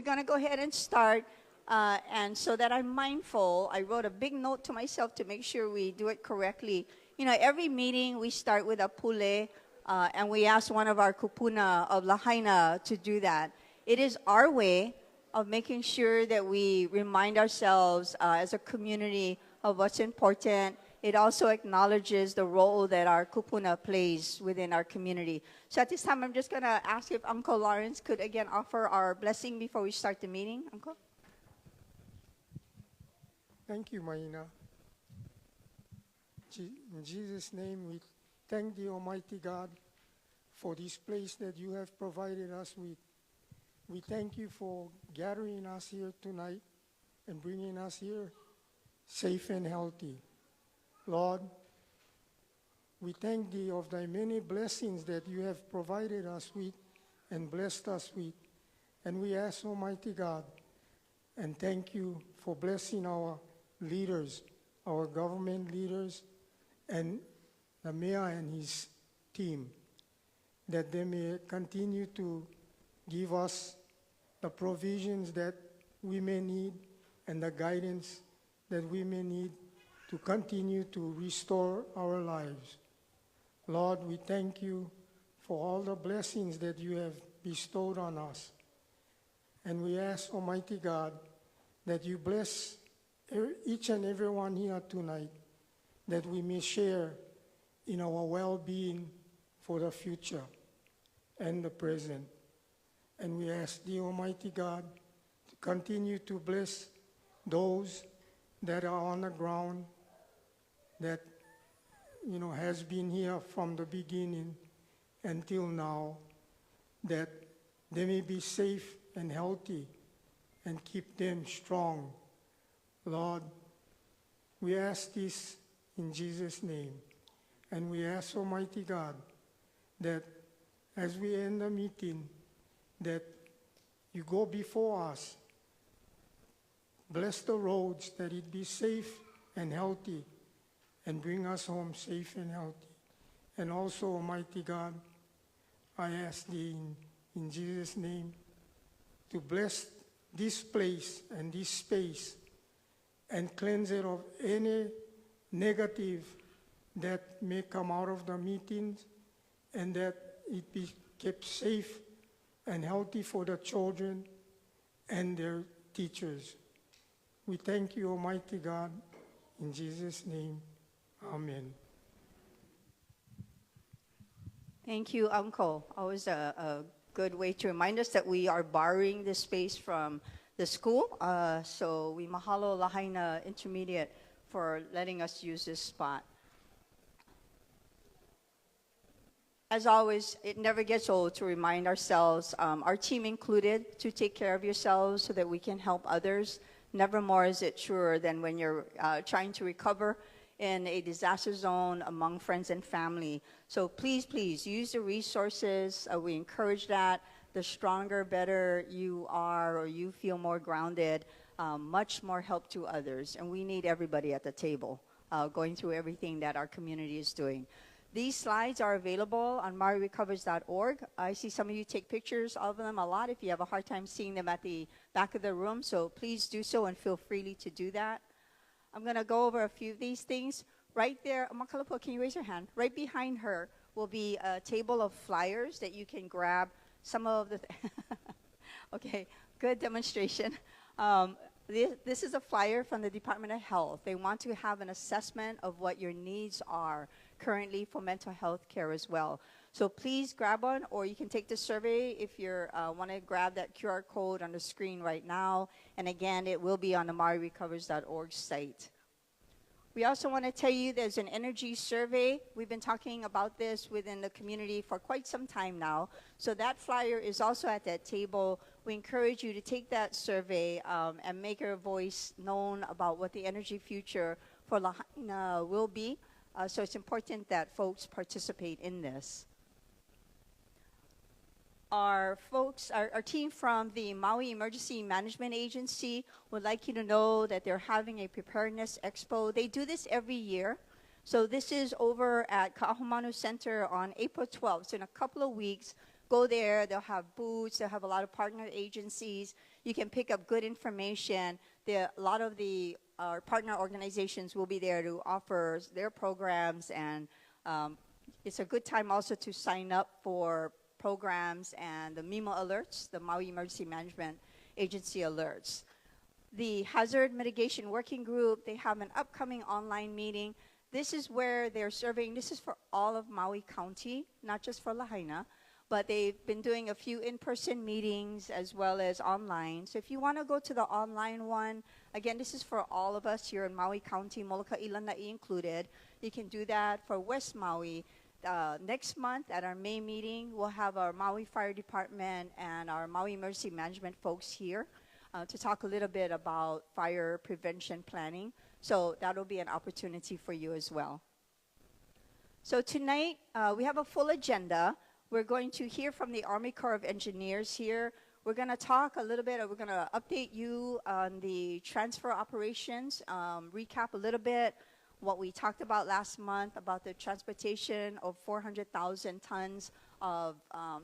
going to go ahead and start. And so that I'm mindful, I wrote a big note to myself to make sure we do it correctly. You know, every meeting we start with a pule, and we ask one of our kupuna of Lahaina to do that. It is our way of making sure that we remind ourselves as a community of what's important. It also acknowledges the role that our kupuna plays within our community. So at this time, I'm just going to ask if Uncle Lawrence could again offer our blessing before we start the meeting. Uncle? Thank you, Maina. In Jesus' name, we thank the Almighty God for this place that you have provided us with. We thank you for gathering us here tonight and bringing us here safe and healthy. Lord, we thank thee of thy many blessings that you have provided us with and blessed us with. And we ask, Almighty God, and thank you for blessing our leaders, our government leaders, and the mayor and his team, that they may continue to give us the provisions that we may need and the guidance that we may need to continue to restore our lives. Lord, we thank you for all the blessings that you have bestowed on us. And we ask, Almighty God, that you bless each and every one here tonight, that we may share in our well-being for the future and the present. And we ask the Almighty God to continue to bless those that are on the ground, that has been here from the beginning until now, that they may be safe and healthy and keep them strong. Lord, we ask this in Jesus' name. And we ask, Almighty God, that as we end the meeting, that you go before us, bless the roads, that it be safe and healthy, and bring us home safe and healthy. And also, Almighty God, I ask thee in Jesus' name to bless this place and this space and cleanse it of any negative that may come out of the meetings, and that it be kept safe and healthy for the children and their teachers. We thank you, Almighty God, in Jesus' name. Amen. Thank you, Uncle. Always a good way to remind us that we are borrowing this space from the school. So we mahalo Lahaina Intermediate for letting us use this spot. As always, it never gets old to remind ourselves, our team included, to take care of yourselves so that we can help others. Never more is it truer than when you're trying to recover in a disaster zone among friends and family. So please, please use the resources. We encourage that. The stronger, better you are, or you feel more grounded, much more help to others. And we need everybody at the table going through everything that our community is doing. These slides are available on mauirecovers.org. I see some of you take pictures of them a lot if you have a hard time seeing them at the back of the room. So please do so and feel freely to do that. I'm going to go over a few of these things. Right there, Makalapo, can you raise your hand? Right behind her will be a table of flyers that you can grab some of the... Okay, good demonstration. This is a flyer from the Department of Health. They want to have an assessment of what your needs are currently for mental health care as well. So please grab one, or you can take the survey if you want to grab that QR code on the screen right now. And again, it will be on the mauirecovers.org site. We also want to tell you there's an energy survey. We've been talking about this within the community for quite some time now. So that flyer is also at that table. We encourage you to take that survey and make your voice known about what the energy future for Lahaina will be. So it's important that folks participate in this. Our team from the Maui Emergency Management Agency would like you to know that they're having a preparedness expo. They do this every year. So this is over at Ka'ahumanu Center on April 12th. So in a couple of weeks, go there. They'll have booths. They'll have a lot of partner agencies. you can pick up good information. A lot of our partner organizations will be there to offer their programs, and it's a good time also to sign up for programs and the MEMA alerts, the Maui Emergency Management Agency alerts. The Hazard Mitigation Working Group, they have an upcoming online meeting. This is where they're serving, this is for all of Maui County, not just for Lahaina, but they've been doing a few in-person meetings as well as online. So if you want to go to the online one, again, this is for all of us here in Maui County, Molokai Ilanai included. You can do that for West Maui. Next month at our May meeting, we'll have our Maui Fire Department and our Maui Emergency Management folks here to talk a little bit about fire prevention planning. So that'll be an opportunity for you as well. So tonight, we have a full agenda. We're going to hear from the Army Corps of Engineers here. We're going to talk a little bit, we're going to update you on the transfer operations, recap a little bit what we talked about last month about the transportation of 400,000 tons of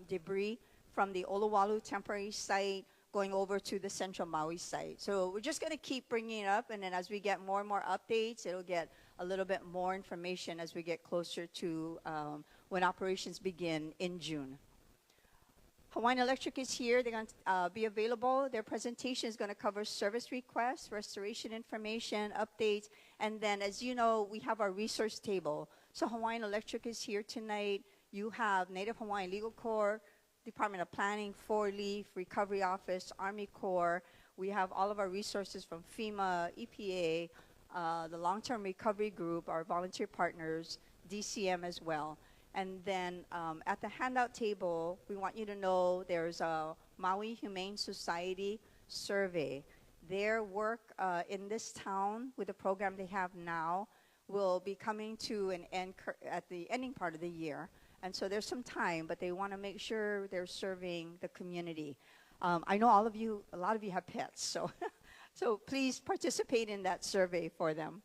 debris from the Olowalu temporary site going over to the Central Maui site. So we're just going to keep bringing it up, and then as we get more and more updates, it'll get a little bit more information as we get closer to when operations begin in June. Hawaiian Electric is here. They're going to be available. Their presentation is going to cover service requests, restoration information, updates, and then, as you know, we have our resource table. So Hawaiian Electric is here tonight. You have Native Hawaiian Legal Corps, Department of Planning, 4-Leaf, Recovery Office, Army Corps. We have all of our resources from FEMA, EPA, the Long-Term Recovery Group, our volunteer partners, DCM as well. And then at the handout table, we want you to know there's a Maui Humane Society survey. Their work in this town with the program they have now will be coming to an end at the ending part of the year. And so there's some time, but they want to make sure they're serving the community. I know a lot of you have pets, so, so please participate in that survey for them.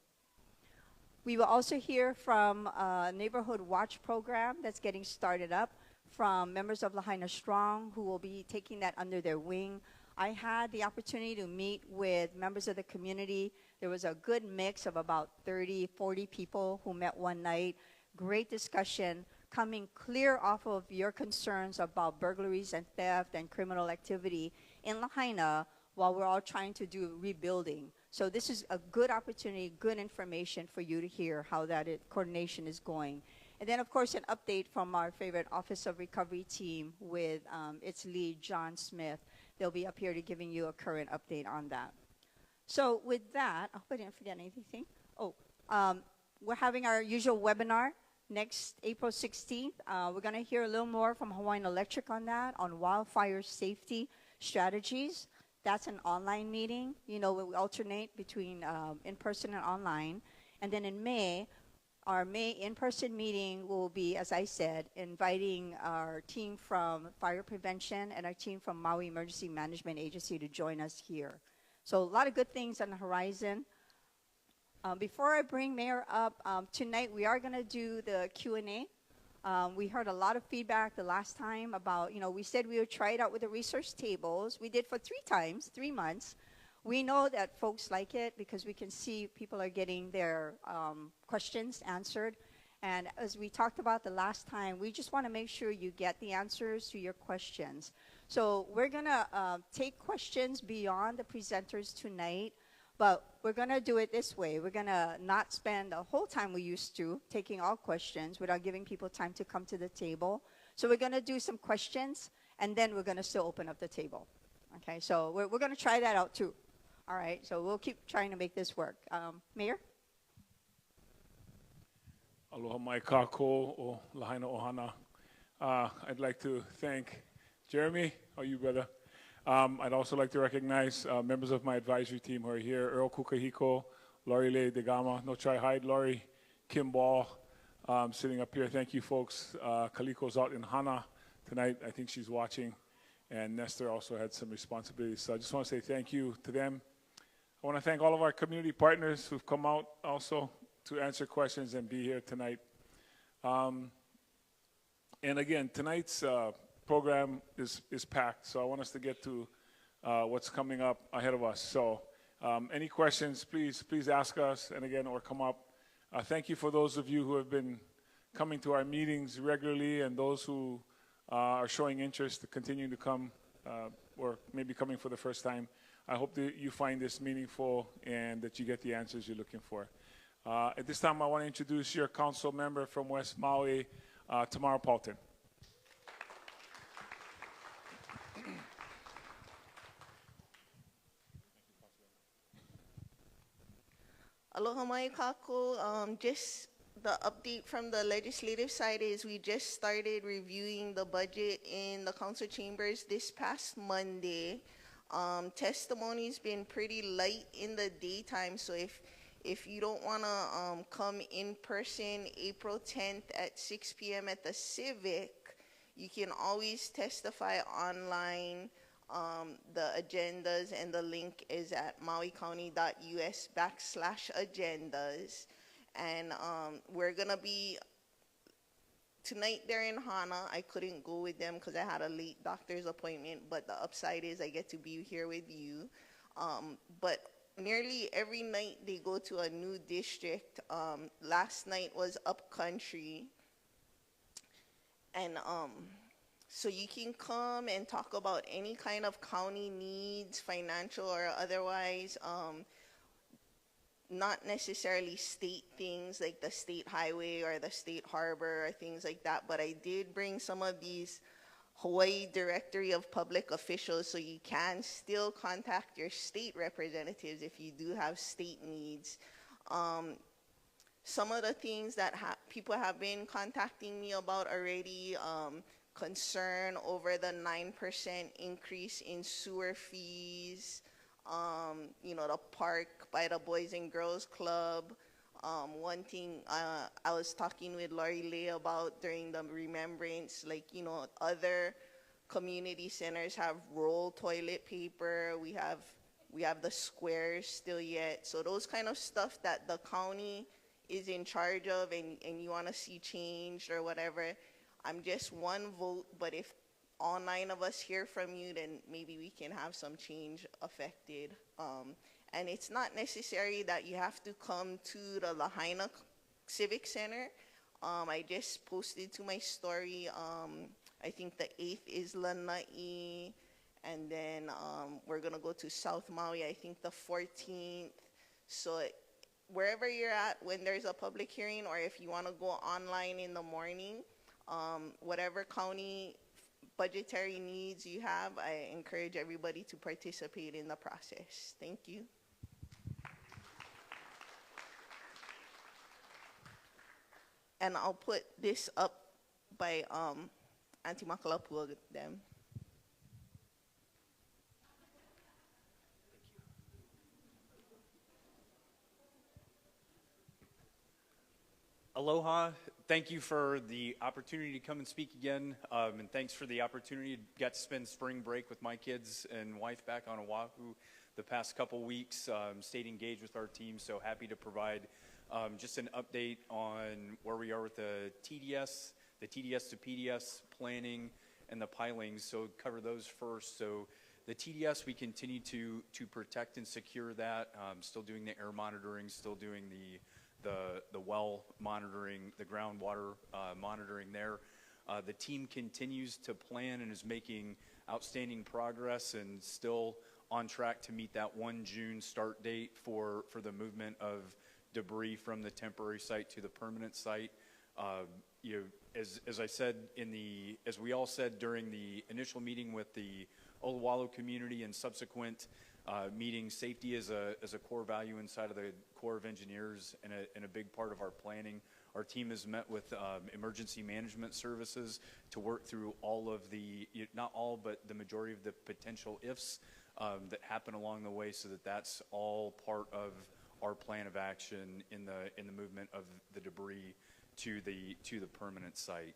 We will also hear from a Neighborhood Watch program that's getting started up from members of Lahaina Strong who will be taking that under their wing. I had the opportunity to meet with members of the community. There was a good mix of about 30, 40 people who met one night. Great discussion, coming clear off of your concerns about burglaries and theft and criminal activity in Lahaina while we're all trying to do rebuilding. So this is a good opportunity, good information for you to hear how that coordination is going. And then, of course, an update from our favorite Office of Recovery team with its lead, John Smith. They'll be up here to giving you a current update on that. So with that, I hope I didn't forget anything. We're having our usual webinar next April 16th. We're going to hear a little more from Hawaiian Electric on that, on wildfire safety strategies. That's an online meeting. You know, we alternate between in-person and online. And then in May, our May in-person meeting will be, as I said, inviting our team from fire prevention and our team from Maui Emergency Management Agency to join us here. So a lot of good things on the horizon. Before I bring Mayor up, tonight we are going to do the Q&A. We heard a lot of feedback the last time about, you know, we said we would try it out with the resource tables. We did for 3 months. We know that folks like it because we can see people are getting their questions answered. And as we talked about the last time, we just want to make sure you get the answers to your questions. So we're going to take questions beyond the presenters tonight. But we're going to do it this way. We're going to not spend the whole time we used to taking all questions without giving people time to come to the table. So we're going to do some questions, and then we're going to still open up the table. Okay, so we're going to try that out too. All right, so we'll keep trying to make this work. Mayor? Aloha mai kako o Lahaina ohana. I'd like to thank Jeremy. How are you, brother? I'd also like to recognize members of my advisory team who are here, Earl Kukahiko, Laurie Le Degama, No Try Hide, Laurie, Kim Ball, sitting up here. Thank you, folks. Kaliko's out in Hana tonight. I think she's watching. And Nestor also had some responsibilities. So I just want to say thank you to them. I want to thank all of our community partners who've come out also to answer questions and be here tonight. And again, tonight's program is packed, so I want us to get to what's coming up ahead of us. So any questions, please ask us, and again, or come up. Thank you for those of you who have been coming to our meetings regularly, and those who are showing interest to continue to come, or maybe coming for the first time. I hope that you find this meaningful and that you get the answers you're looking for. At this time, I want to introduce your council member from West Maui, Tamara Paulton. Aloha mai kākou. Just the update from the legislative side is we just started reviewing the budget in the council chambers this past Monday. Testimony's been pretty light in the daytime, so if you don't want to come in person April 10th at 6 p.m. at the Civic, you can always testify online. The agendas and the link is at mauicounty.us/agendas. And we're going to be, tonight they're in Hana. I couldn't go with them because I had a late doctor's appointment, but the upside is I get to be here with you. But nearly every night they go to a new district. Last night was Upcountry. And so you can come and talk about any kind of county needs, financial or otherwise, not necessarily state things like the state highway or the state harbor or things like that, but I did bring some of these Hawaii Directory of Public Officials, so you can still contact your state representatives if you do have state needs. Some of the things that people have been contacting me about already, concern over the 9% increase in sewer fees, the park by the Boys and Girls Club. One thing I was talking with Lori Lee about during the remembrance, other community centers have rolled toilet paper. We have the squares still yet. So those kind of stuff that the county is in charge of and you want to see changed or whatever. I'm just one vote, but if all 9 of us hear from you, then maybe we can have some change affected. And it's not necessary that you have to come to the Lahaina Civic Center. I just posted to my story, I think the 8th is Lanai, and then we're gonna go to South Maui, I think the 14th. So wherever you're at, when there's a public hearing, or if you wanna go online in the morning, whatever county budgetary needs you have, I encourage everybody to participate in the process. Thank you. And I'll put this up by Auntie Makalapua them. Aloha. Thank you for the opportunity to come and speak again, and thanks for the opportunity to get to spend spring break with my kids and wife back on Oahu the past couple weeks. Stayed engaged with our team, so happy to provide just an update on where we are with the TDS to PDS planning, and the pilings. So cover those first. So the TDS, we continue to protect and secure that. Still doing the air monitoring, still doing the well monitoring, the groundwater monitoring there. The team continues to plan and is making outstanding progress and still on track to meet that 1 June start date for the movement of debris from the temporary site to the permanent site. As I said as we all said during the initial meeting with the Oluwalu community and subsequent meetings, safety is a core value inside of the Corps of Engineers and a big part of our planning. Our team has met with emergency management services to work through all of not all, but the majority of the potential ifs that happen along the way, so that's all part of our plan of action in the movement of the debris to the permanent site.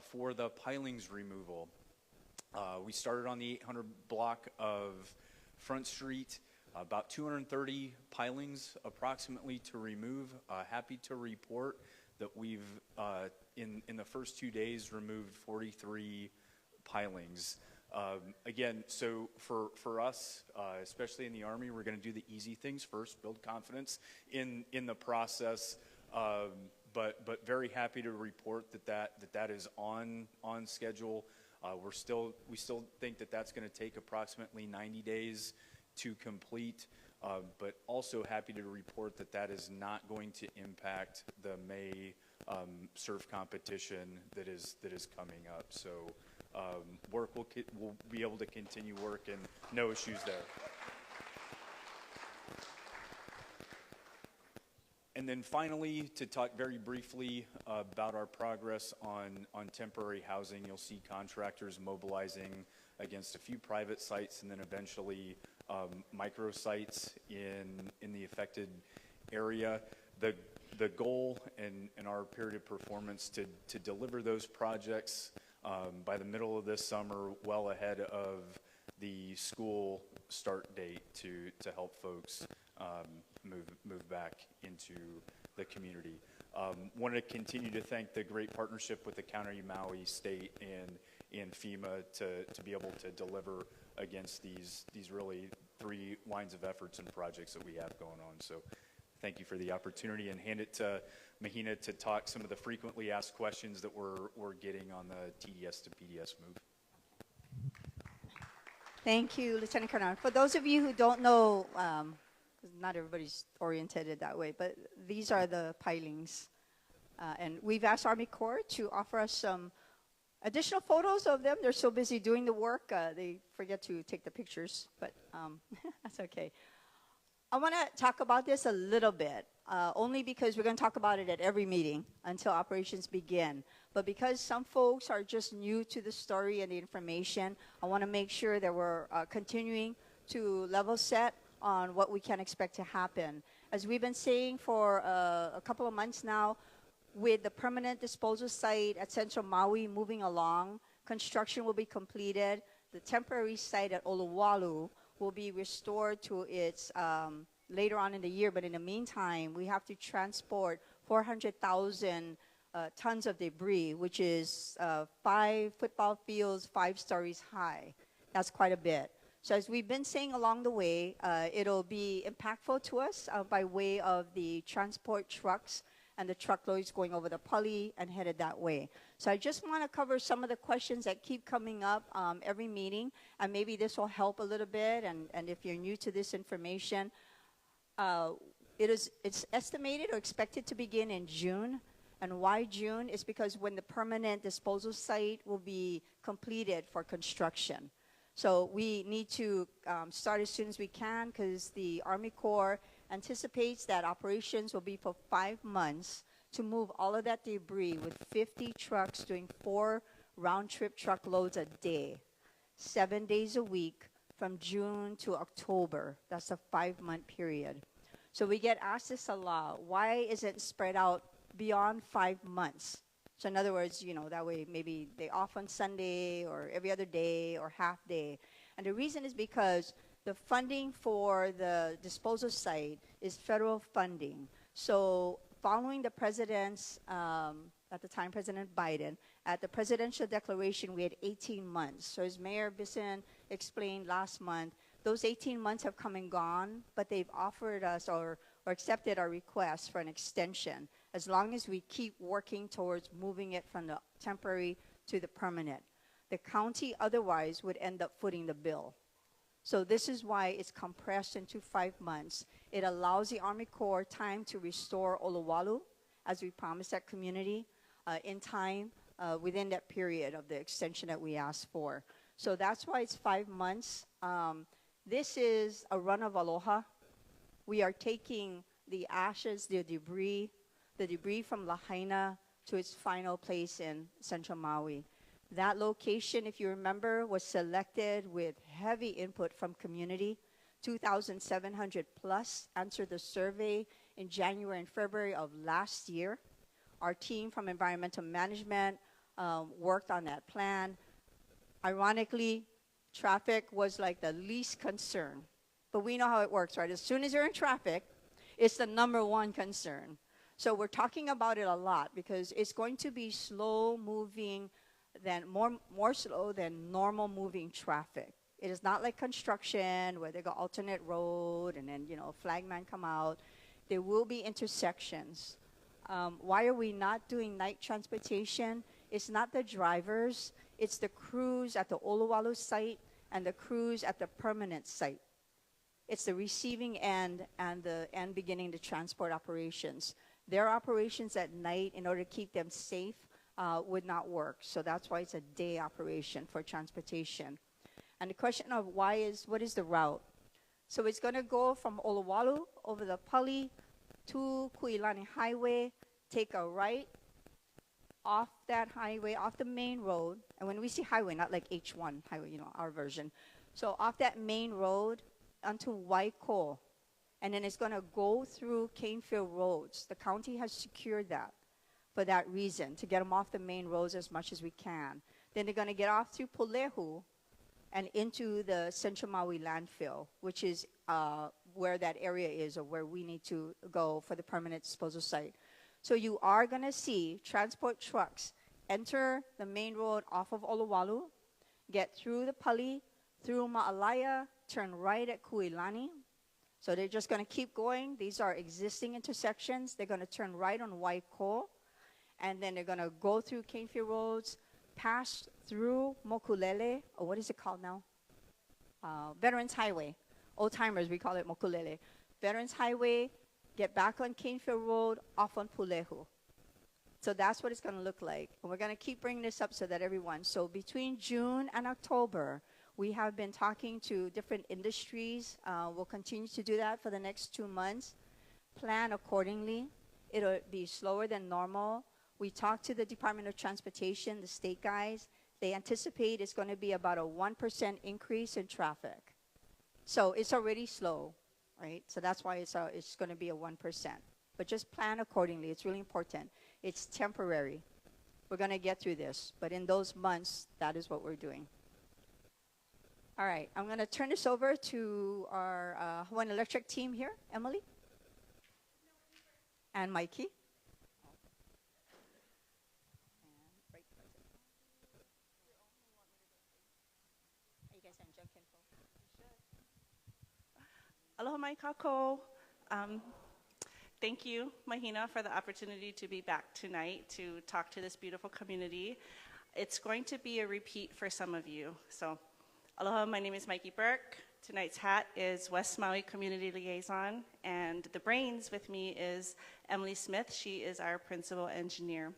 For the pilings removal, we started on the 800 block of Front Street, about 230 pilings approximately to remove. Happy to report that we've in the first 2 days removed 43 pilings. Again, so for us, especially in the Army, we're going to do the easy things first, build confidence in the process. But very happy to report that is on schedule. We still think that that's going to take approximately 90 days to complete. But also happy to report that is not going to impact the May surf competition that is coming up. So work will be able to continue work and no issues there. And then finally, to talk very briefly about our progress on temporary housing, you'll see contractors mobilizing against a few private sites and then eventually microsites in the affected area. The goal and our period of performance to deliver those projects by the middle of this summer, well ahead of the school start date to help folks move back into the community. Want to continue to thank the great partnership with the County of Maui, State, and FEMA to be able to deliver against these really 3 lines of efforts and projects that we have going on. So thank you for the opportunity, and hand it to Mahina to talk some of the frequently asked questions that we're getting on the TDS to PDS move. Thank you, Lieutenant Colonel. For those of you who don't know, not everybody's oriented that way, but these are the pilings. And we've asked Army Corps to offer us some additional photos of them. They're so busy doing the work, they forget to take the pictures, but that's okay. I want to talk about this a little bit, only because we're going to talk about it at every meeting until operations begin. But because some folks are just new to the story and the information, I want to make sure that we're continuing to level set on what we can expect to happen. As we've been saying for a couple of months now, with the permanent disposal site at Central Maui moving along, construction will be completed. The temporary site at Oluwalu will be restored to its later on in the year, but in the meantime, we have to transport 400,000 tons of debris, which is 5 football fields, 5 stories high. That's quite a bit. So as we've been saying along the way, it'll be impactful to us by way of the transport trucks and the truckloads going over the Pali and headed that way. So I just want to cover some of the questions that keep coming up every meeting, and maybe this will help a little bit, and if you're new to this information, it's estimated or expected to begin in June. And why June? Is because when the permanent disposal site will be completed for construction. So we need to start as soon as we can, because the Army Corps anticipates that operations will be for 5 months to move all of that debris with 50 trucks doing 4 round-trip truckloads a day, 7 days a week from June to October. That's a 5-month period. So we get asked this a lot. Why is it spread out beyond 5 months? So in other words, you know, that way maybe they off on Sunday or every other day or half day. And the reason is because the funding for the disposal site is federal funding. So following the president's, at the time, President Biden, at the presidential declaration, we had 18 months. So as Mayor Bisson explained last month, those 18 months have come and gone, but they've offered us or accepted our request for an extension, as long as we keep working towards moving it from the temporary to the permanent. The county otherwise would end up footing the bill. So this is why it's compressed into 5 months. It allows the Army Corps time to restore Oluwalu, as we promised that community, in time within that period of the extension that we asked for. So that's why it's 5 months. This is a run of aloha. We are taking the ashes, the debris from Lahaina to its final place in Central Maui. That location, if you remember, was selected with heavy input from community. 2,700 plus answered the survey in January and February of last year. Our team from environmental management worked on that plan. Ironically, traffic was like the least concern. But we know how it works, right? As soon as you're in traffic, it's the #1 concern. So we're talking about it a lot because it's going to be slow-moving than more slow than normal moving traffic. It is not like construction where they go alternate road and then, flagman come out. There will be intersections. Why are we not doing night transportation? It's not the drivers, it's the crews at the Oluwalu site and the crews at the permanent site. It's the receiving end and the end beginning the transport operations. Their operations at night, in order to keep them safe, would not work. So that's why it's a day operation for transportation. And the question of what is the route? So it's going to go from Oluwalu over the Pali to Kuilani Highway, take a right off that highway, off the main road. And when we see highway, not like H1 highway, our version. So off that main road onto Waiko. And then it's going to go through Canefield roads. The county has secured that for that reason, to get them off the main roads as much as we can. Then they're going to get off through Polehu and into the Central Maui landfill, which is where that area is, or where we need to go for the permanent disposal site. So you are going to see transport trucks enter the main road off of Oluwalu, get through the Pali, through Ma'alaya, turn right at Kuilani. So they're just going to keep going. These are existing intersections. They're going to turn right on Waiko, and then they're going to go through Canefield roads, pass through Mokulele, or what is it called now? Veterans Highway. Old timers, we call it Mokulele. Veterans Highway, get back on Canefield Road, off on Pulehu. So that's what it's going to look like. And we're going to keep bringing this up so that everyone, so between June and October, we have been talking to different industries. We'll continue to do that for the next 2 months. Plan accordingly. It'll be slower than normal. We talked to the Department of Transportation, the state guys. They anticipate it's going to be about a 1% increase in traffic. So it's already slow, right? So that's why it's going to be a 1%. But just plan accordingly. It's really important. It's temporary. We're going to get through this. But in those months, that is what we're doing. All right. I'm going to turn this over to our Hawaiian Electric team here. Emily? And Mikey? Aloha mai kako. Thank you, Mahina, for the opportunity to be back tonight to talk to this beautiful community. It's going to be a repeat for some of you. So, aloha, my name is Mikey Burke. Tonight's hat is West Maui Community Liaison, and the brains with me is Emily Smith. She is our principal engineer.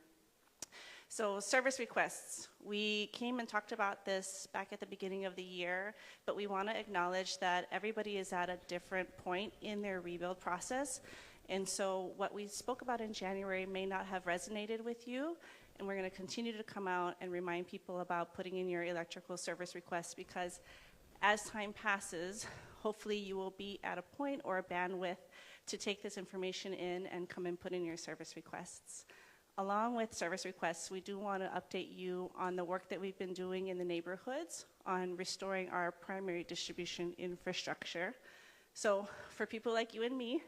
So service requests, we came and talked about this back at the beginning of the year, but we want to acknowledge that everybody is at a different point in their rebuild process. And so what we spoke about in January may not have resonated with you, and we're going to continue to come out and remind people about putting in your electrical service requests, because as time passes, hopefully you will be at a point or a bandwidth to take this information in and come and put in your service requests. Along with service requests, we do want to update you on the work that we've been doing in the neighborhoods on restoring our primary distribution infrastructure. So for people like you and me,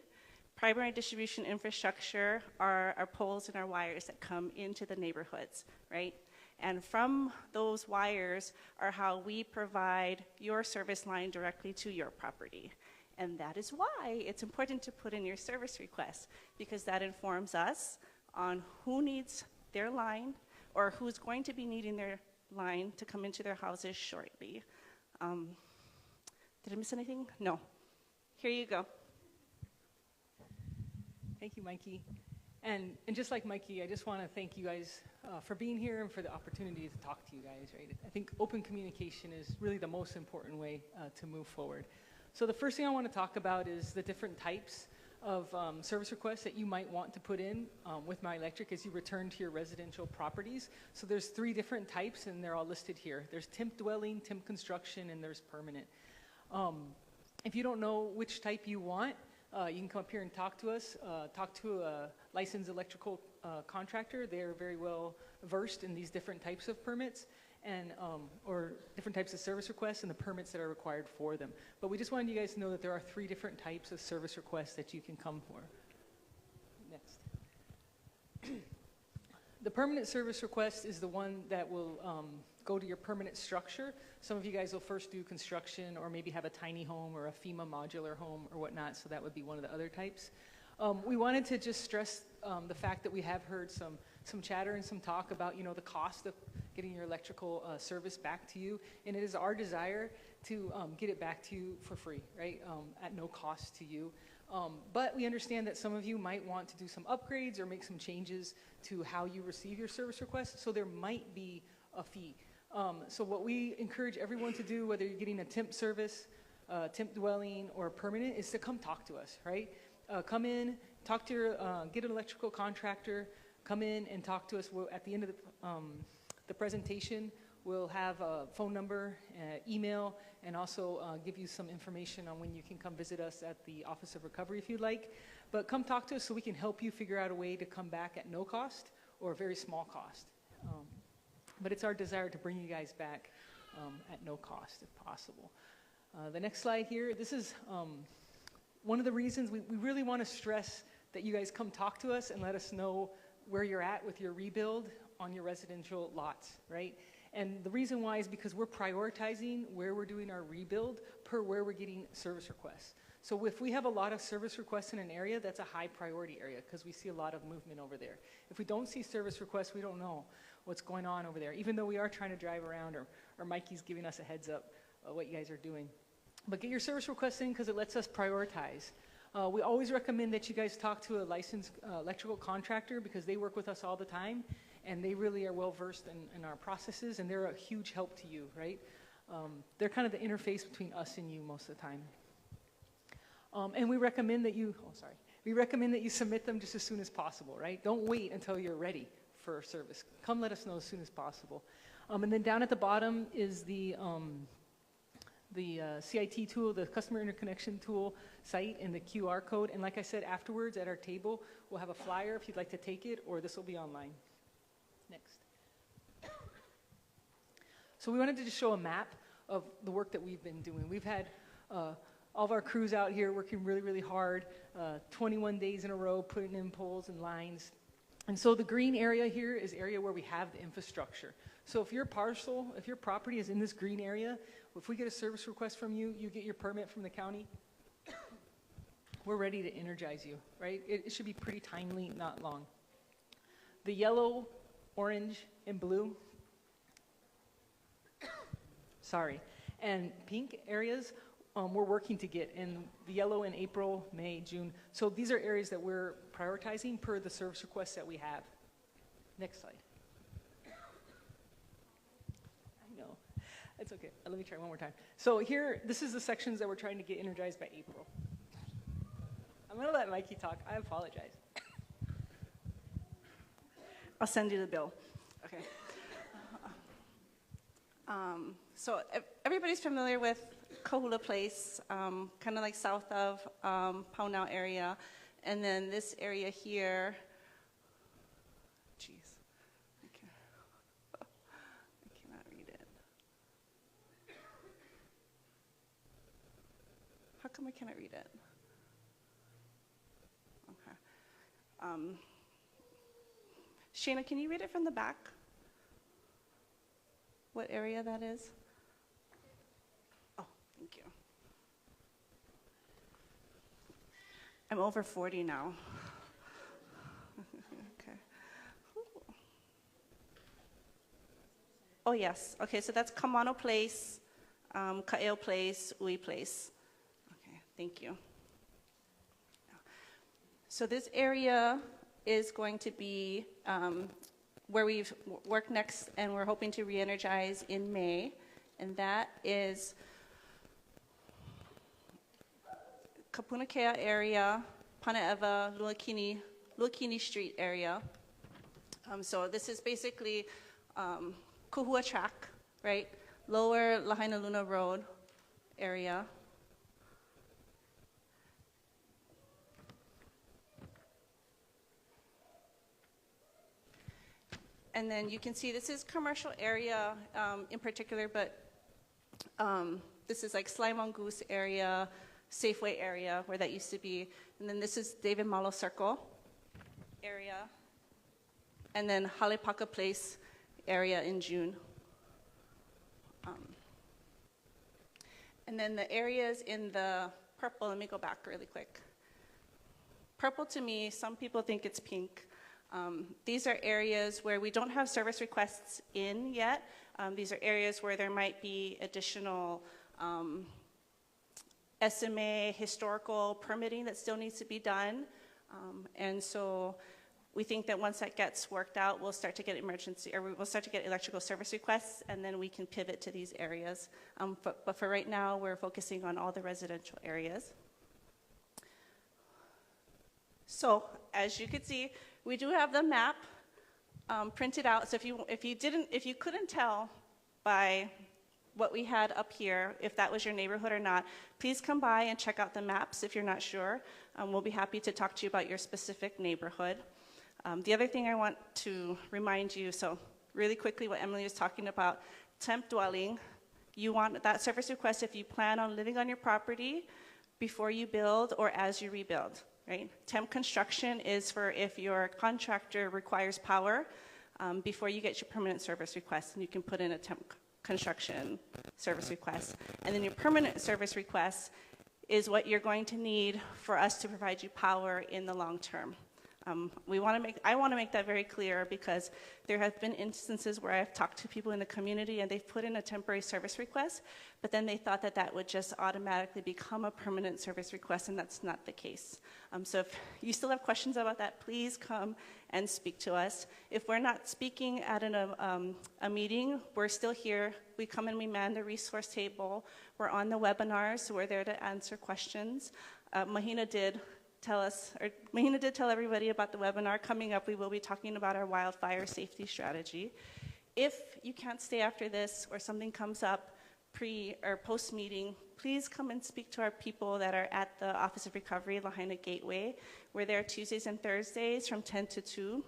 primary distribution infrastructure are our poles and our wires that come into the neighborhoods, right? And from those wires are how we provide your service line directly to your property. And that is why it's important to put in your service request, because that informs us on who needs their line or who's going to be needing their line to come into their houses shortly. Did I miss anything? No. Here you go. Thank you, Mikey. And just like Mikey, I just want to thank you guys for being here and for the opportunity to talk to you guys, right? I think open communication is really the most important way to move forward. So the first thing I want to talk about is the different types of service requests that you might want to put in with My Electric as you return to your residential properties. So there's 3 different types, and they're all listed here. There's temp dwelling, temp construction, and there's permanent. If you don't know which type you want, you can come up here and talk to us. Talk to a licensed electrical contractor. They're very well versed in these different types of permits and or different types of service requests and the permits that are required for them. But we just wanted you guys to know that there are 3 different types of service requests that you can come for. Next. The permanent service request is the one that will go to your permanent structure. Some of you guys will first do construction or maybe have a tiny home or a FEMA modular home or whatnot, so that would be one of the other types. We wanted to just stress the fact that we have heard some chatter and some talk about, the cost of getting your electrical service back to you, and it is our desire to get it back to you for free, right, at no cost to you. But we understand that some of you might want to do some upgrades or make some changes to how you receive your service request, so there might be a fee. So what we encourage everyone to do, whether you're getting a temp service, temp dwelling, or permanent, is to come talk to us, right? Come in, talk to your, get an electrical contractor, come in and talk to us. At the end of the presentation, we'll have a phone number, email, and also give you some information on when you can come visit us at the Office of Recovery if you'd like. But come talk to us so we can help you figure out a way to come back at no cost or a very small cost. But it's our desire to bring you guys back at no cost if possible. The next slide here, this is one of the reasons we really want to stress that you guys come talk to us and let us know where you're at with your rebuild on your residential lots, right? And the reason why is because we're prioritizing where we're doing our rebuild per where we're getting service requests. So if we have a lot of service requests in an area, that's a high priority area because we see a lot of movement over there. If we don't see service requests, we don't know what's going on over there, even though we are trying to drive around or Mikey's giving us a heads up what you guys are doing. But get your service requests in because it lets us prioritize. We always recommend that you guys talk to a licensed electrical contractor because they work with us all the time and they really are well versed in our processes and they're a huge help to you, right? They're kind of the interface between us and you most of the time. And we recommend that you, we recommend that you submit them just as soon as possible, right? Don't wait until you're ready for service. Come let us know as soon as possible. And then down at the bottom is the CIT tool, the Customer Interconnection Tool site, and the QR code. And like I said, afterwards at our table, we'll have a flyer if you'd like to take it, or this will be online. Next. So we wanted to just show a map of the work that we've been doing. We've had all of our crews out here working really, really hard, 21 days in a row, putting in poles and lines. And so the green area here is area where we have the infrastructure. So if your parcel, if your property is in this green area, if we get a service request from you, you get your permit from the county, we're ready to energize you, right? It should be pretty timely, not long. The yellow, orange, and blue, and pink areas, we're working to get in the yellow in April, May, June. So these are areas that we're prioritizing per the service requests that we have. Next slide. I know, it's okay. Let me try one more time. So here, this is the sections that we're trying to get energized by April. I'm gonna let Mikey talk. I apologize. I'll send you the bill. Okay. So everybody's familiar with Kahula Place, kind of like south of Paunau area. And then this area here, jeez, I cannot read it. How come I cannot read it? Okay. Shayna, can you read it from the back? What area that is? Oh, thank you. I'm over 40 now. Okay. Ooh. Oh, yes. Okay, so that's Kamano Place, Ka'eo Place, Ui Place. Okay, thank you. So this area is going to be where we've worked next, and we're hoping to re-energize in May, and that is Kapunakea area, Panaeva, Luakini Street area. So this is basically Kuhua Track, right? Lower Lahaina Luna Road area. And then you can see this is commercial area in particular, but this is like Sly Mongoose area, Safeway area where that used to be. And then this is David Malo Circle area. and then Halepaka Place area in June. And then the areas in the purple, let me go back really quick. Purple to me, some people think it's pink. These are areas where we don't have service requests in yet. These are areas where there might be additional SMA, historical permitting that still needs to be done. And so we think that once that gets worked out, we'll start to get we'll start to get electrical service requests, and then we can pivot to these areas. But for right now, we're focusing on all the residential areas. So as you can see, we do have the map printed out. So if you couldn't tell by what we had up here, if that was your neighborhood or not, please come by and check out the maps if you're not sure. We'll be happy to talk to you about your specific neighborhood. The other thing I want to remind you, so really quickly what Emily was talking about, temp dwelling, you want that service request if you plan on living on your property before you build or as you rebuild, right? Temp construction is for if your contractor requires power before you get your permanent service request, and you can put in a temp construction service request. And then your permanent service request is what you're going to need for us to provide you power in the long term. I want to make that very clear, because there have been instances where I've talked to people in the community and they've put in a temporary service request, but then they thought that that would just automatically become a permanent service request, and that's not the case. So if you still have questions about that, please come and speak to us. If we're not speaking at a meeting, we're still here. We come and we man the resource table. We're on the webinars, so we're there to answer questions. Mahina did tell everybody about the webinar coming up. We will be talking about our wildfire safety strategy. If you can't stay after this or something comes up pre or post meeting, please come and speak to our people that are at the Office of Recovery, Lahaina Gateway. We're there Tuesdays and Thursdays from 10 to 2.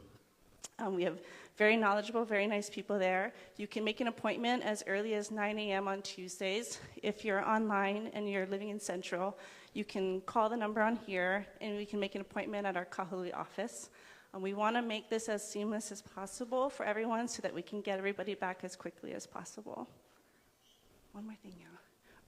We have very knowledgeable, very nice people there. You can make an appointment as early as 9 a.m. on Tuesdays. If you're online and you're living in Central, you can call the number on here, and we can make an appointment at our Kahului office. We want to make this as seamless as possible for everyone so that we can get everybody back as quickly as possible. One more thing, yeah.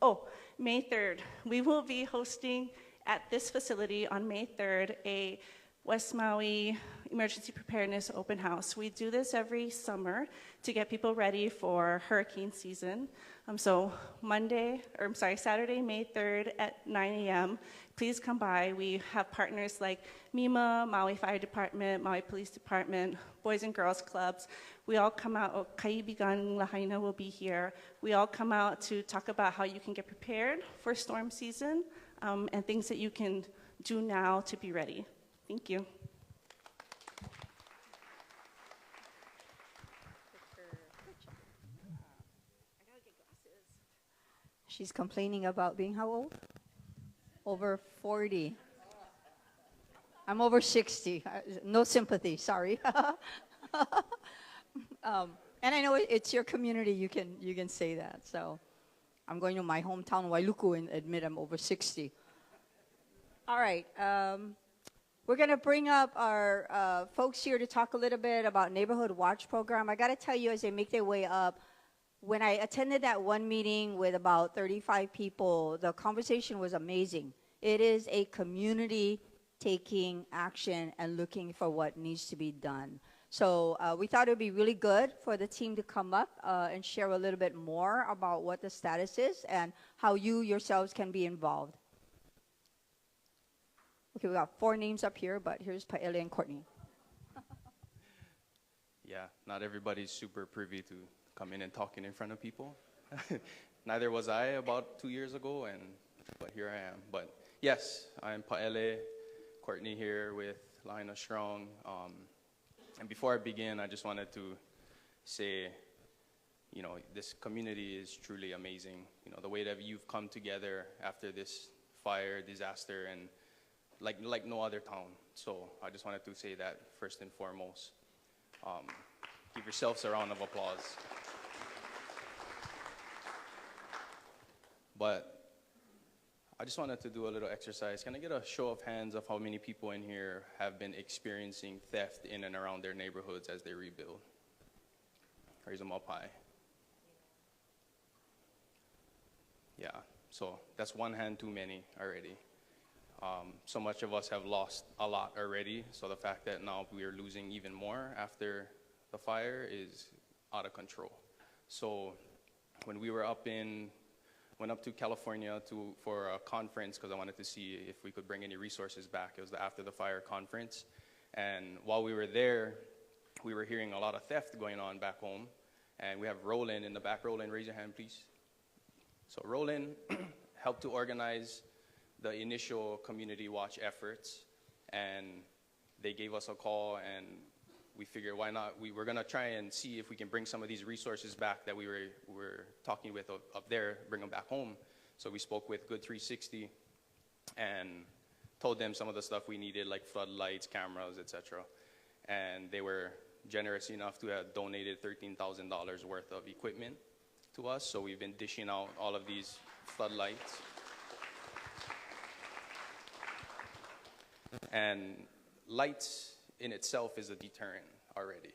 Oh, May 3rd. We will be hosting at this facility on May 3rd a West Maui Emergency Preparedness Open House. We do this every summer to get people ready for hurricane season. So Saturday, May 3rd at 9 a.m. Please come by. We have partners like MEMA, Maui Fire Department, Maui Police Department, Boys and Girls Clubs. We all come out, Kaibigan Lahaina will be here. We all come out to talk about how you can get prepared for storm season and things that you can do now to be ready. Thank you. She's complaining about being how old? Over 40. I'm over 60. No sympathy, sorry. And I know it's your community, you can say that. So I'm going to my hometown, Wailuku, and admit I'm over 60. All right. We're going to bring up our folks here to talk a little bit about Neighborhood Watch Program. I got to tell you, as they make their way up, when I attended that one meeting with about 35 people, the conversation was amazing. It is a community taking action and looking for what needs to be done. So we thought it would be really good for the team to come up and share a little bit more about what the status is and how you yourselves can be involved. Okay, we got 4 names up here, but here's Paele and Courtney. Yeah, not everybody's super privy to come in and talking in front of people. Neither was I about 2 years ago, but here I am. But yes, I'm Paele, Courtney here with Lahaina Strong. And before I begin, I just wanted to say, this community is truly amazing. The way that you've come together after this fire disaster, and like no other town. So I just wanted to say that first and foremost. Give yourselves a round of applause. But I just wanted to do a little exercise. Can I get a show of hands of how many people in here have been experiencing theft in and around their neighborhoods as they rebuild? Raise them up high. Yeah, so that's one hand too many already. So much of us have lost a lot already, so the fact that now we are losing even more after the fire is out of control. So when we were went up to California for a conference because I wanted to see if we could bring any resources back. It was the After the Fire conference. And while we were there, we were hearing a lot of theft going on back home. And we have Roland in the back. Roland, raise your hand, please. So Roland helped to organize the initial community watch efforts. And they gave us a call, and we figured, why not? We were going to try and see if we can bring some of these resources back that we were talking with up there, bring them back home. So we spoke with Good 360 and told them some of the stuff we needed, like floodlights, cameras, etc. And they were generous enough to have donated $13,000 worth of equipment to us. So we've been dishing out all of these floodlights. And lights in itself is a deterrent already.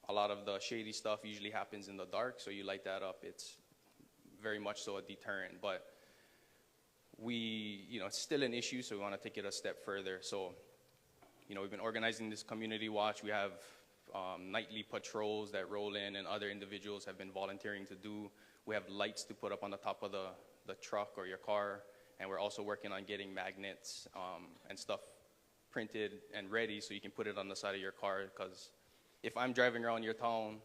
A lot of the shady stuff usually happens in the dark, so you light that up, it's very much so a deterrent. But it's still an issue, so we want to take it a step further. So, we've been organizing this community watch. We have nightly patrols that Roland and other individuals have been volunteering to do. We have lights to put up on the top of the truck or your car, and we're also working on getting magnets and stuff printed and ready so you can put it on the side of your car, because if I'm driving around your town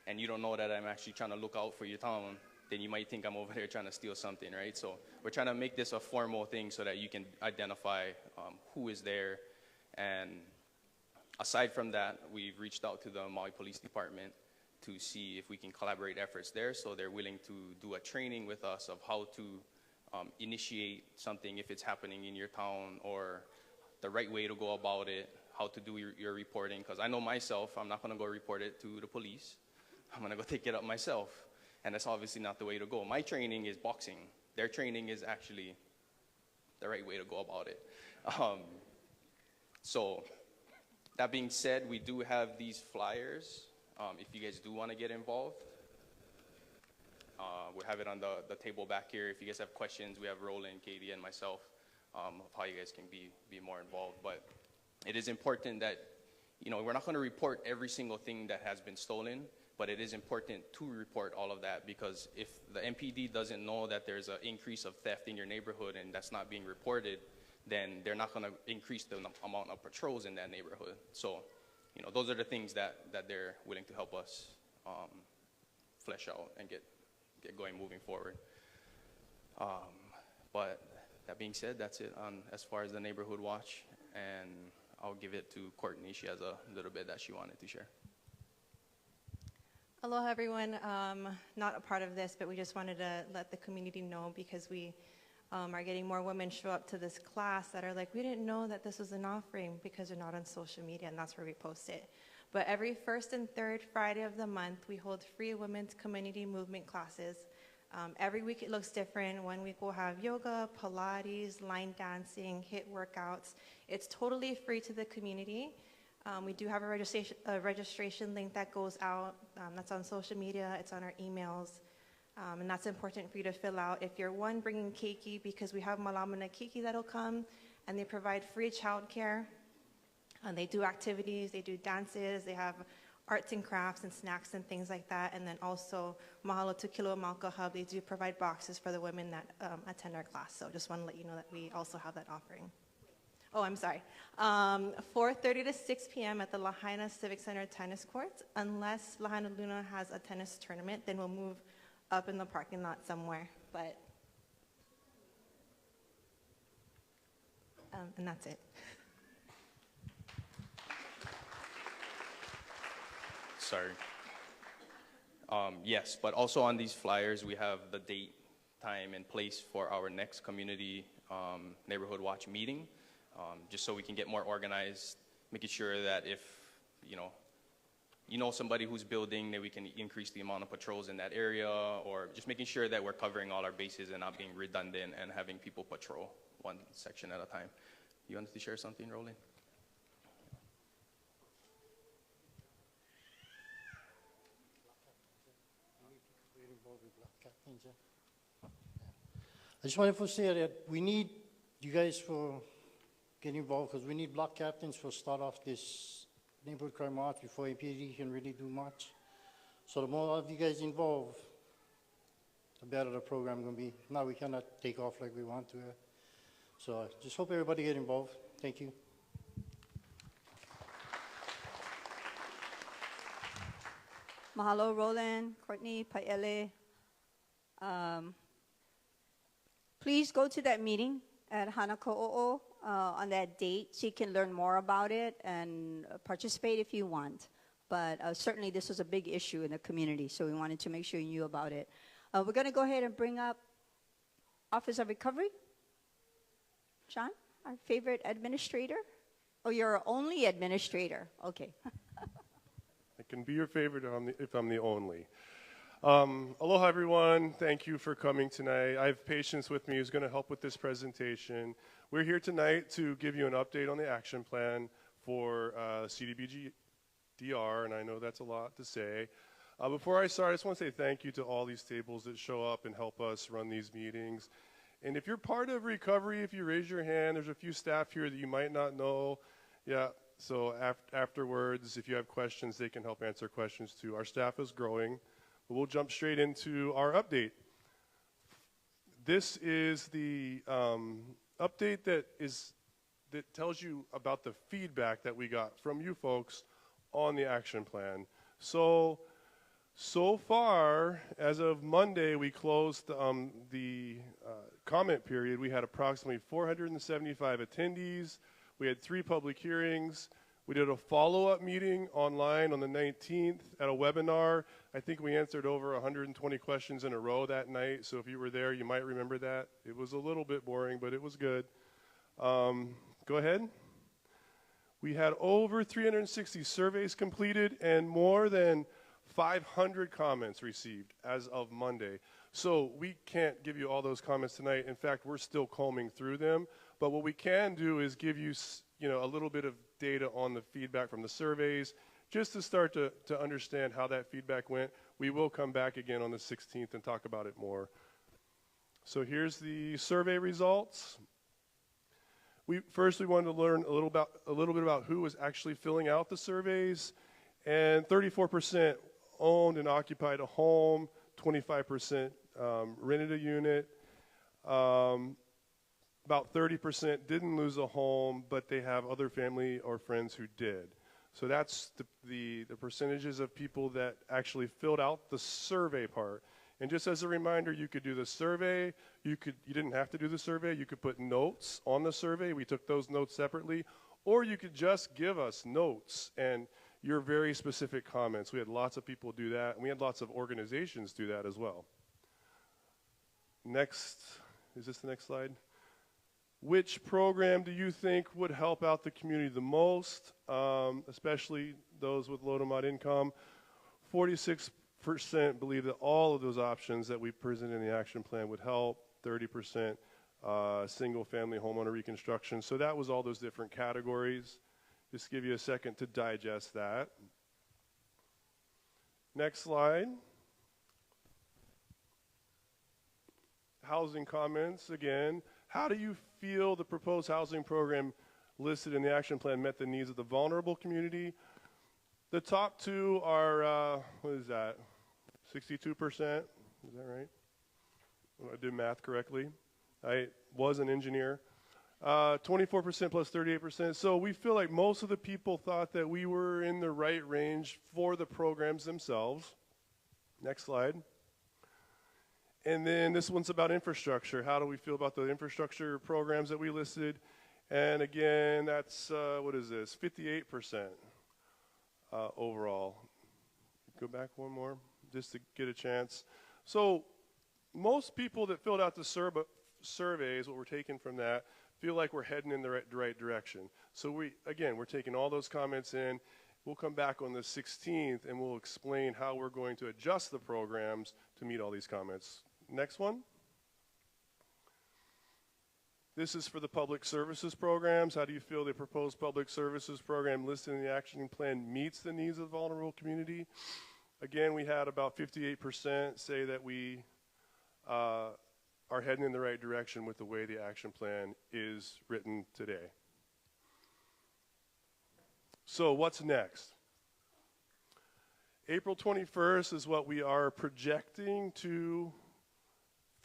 and you don't know that I'm actually trying to look out for your town, then you might think I'm over there trying to steal something, right? So we're trying to make this a formal thing so that you can identify who is there. And aside from that, we've reached out to the Maui Police Department to see if we can collaborate efforts there. So they're willing to do a training with us of how to initiate something if it's happening in your town, or the right way to go about it, how to do your reporting. Because I know myself, I'm not going to go report it to the police. I'm going to go take it up myself. And that's obviously not the way to go. My training is boxing. Their training is actually the right way to go about it. So that being said, we do have these flyers. If you guys do want to get involved, we have it on the table back here. If you guys have questions, we have Roland, Katie, and myself of how you guys can be more involved. But it is important that, we're not going to report every single thing that has been stolen, but it is important to report all of that, because if the MPD doesn't know that there's an increase of theft in your neighborhood and that's not being reported, then they're not going to increase the amount of patrols in that neighborhood. So, those are the things that they're willing to help us flesh out and get going moving forward. But that being said, that's it on as far as the neighborhood watch, and I'll give it to Courtney. She has a little bit that she wanted to share. Aloha, everyone. Not a part of this, but we just wanted to let the community know, because we are getting more women show up to this class that are like, we didn't know that this was an offering, because they're not on social media, and that's where we post it. But every first and third Friday of the month, we hold free women's community movement classes. Every week it looks different. One week we'll have yoga, Pilates, line dancing, HIIT workouts. It's totally free to the community. We do have a registration link that goes out. That's on social media. It's on our emails. And that's important for you to fill out. If you're bringing keiki, because we have Malamana Keiki that'll come, and they provide free childcare. They do activities, they do dances, they have arts and crafts and snacks and things like that. And then also, Mahalo to Kilo Malka Hub, they do provide boxes for the women that attend our class. So just want to let you know that we also have that offering. Oh, I'm sorry. 4:30 to 6 p.m. at the Lahaina Civic Center tennis courts. Unless Lahaina Luna has a tennis tournament, then we'll move up in the parking lot somewhere. But, and that's it. Sorry. Yes, but also on these flyers, we have the date, time, and place for our next community neighborhood watch meeting, just so we can get more organized, making sure that if, you know somebody who's building, that we can increase the amount of patrols in that area, or just making sure that we're covering all our bases and not being redundant and having people patrol one section at a time. You wanted to share something, Roland? I just wanted to say that we need you guys for getting involved, because we need block captains for start off this neighborhood crime watch before APD can really do much. So the more of you guys involved, the better the program going to be. Now we cannot take off like we want to. So I just hope everybody get involved. Thank you. Mahalo, Roland, Courtney, Paele. Please go to that meeting at Hanako'o'o on that date so you can learn more about it and participate if you want. But certainly this was a big issue in the community, so we wanted to make sure you knew about it. We're going to go ahead and bring up Office of Recovery. John, our favorite administrator? Oh, you're our only administrator. Okay. I can be your favorite if I'm the only. Aloha, everyone. Thank you for coming tonight. I have Patience with me who's going to help with this presentation. We're here tonight to give you an update on the action plan for CDBG-DR, and I know that's a lot to say. Before I start, I just want to say thank you to all these tables that show up and help us run these meetings. And if you're part of recovery, if you raise your hand, there's a few staff here that you might not know. Yeah, so afterwards, if you have questions, they can help answer questions too. Our staff is growing. But we'll jump straight into our update. This is the update that tells you about the feedback that we got from you folks on the action plan. So far, as of Monday, we closed the comment period. We had approximately 475 attendees. We had 3 public hearings. We did a follow-up meeting online on the 19th at a webinar. I think we answered over 120 questions in a row that night, so if you were there, you might remember that. It was a little bit boring, but it was good. Go ahead. We had over 360 surveys completed and more than 500 comments received as of Monday. So we can't give you all those comments tonight. In fact, we're still combing through them. But what we can do is give you, a little bit of data on the feedback from the surveys, just to start to understand how that feedback went. We will come back again on the 16th and talk about it more. So here's the survey results. We wanted to learn a little bit about who was actually filling out the surveys, and 34% owned and occupied a home, 25% rented a unit. About 30% didn't lose a home, but they have other family or friends who did. So that's the percentages of people that actually filled out the survey part. And just as a reminder, you could do the survey. You didn't have to do the survey. You could put notes on the survey. We took those notes separately. Or you could just give us notes and your very specific comments. We had lots of people do that, and we had lots of organizations do that as well. Next, is this the next slide? Which program do you think would help out the community the most, especially those with low to moderate income? 46% believe that all of those options that we presented in the action plan would help. 30% single-family homeowner reconstruction. So that was all those different categories. Just give you a second to digest that. Next slide. Housing comments again. How do you feel the proposed housing program listed in the action plan met the needs of the vulnerable community? The top two are, what is that, 62%? Is that right? I did math correctly. I was an engineer. 24% plus 38%. So we feel like most of the people thought that we were in the right range for the programs themselves. Next slide. And then this one's about infrastructure. How do we feel about the infrastructure programs that we listed? And again, that's, what is this, 58% overall. Go back one more, just to get a chance. So most people that filled out the surveys, what we're taking from that, feel like we're heading in the right direction. So we're taking all those comments in. We'll come back on the 16th and we'll explain how we're going to adjust the programs to meet all these comments. Next one. This is for the public services programs. How do you feel the proposed public services program listed in the action plan meets the needs of the vulnerable community? Again, we had about 58% say that we are heading in the right direction with the way the action plan is written today. So what's next? April 21st is what we are projecting to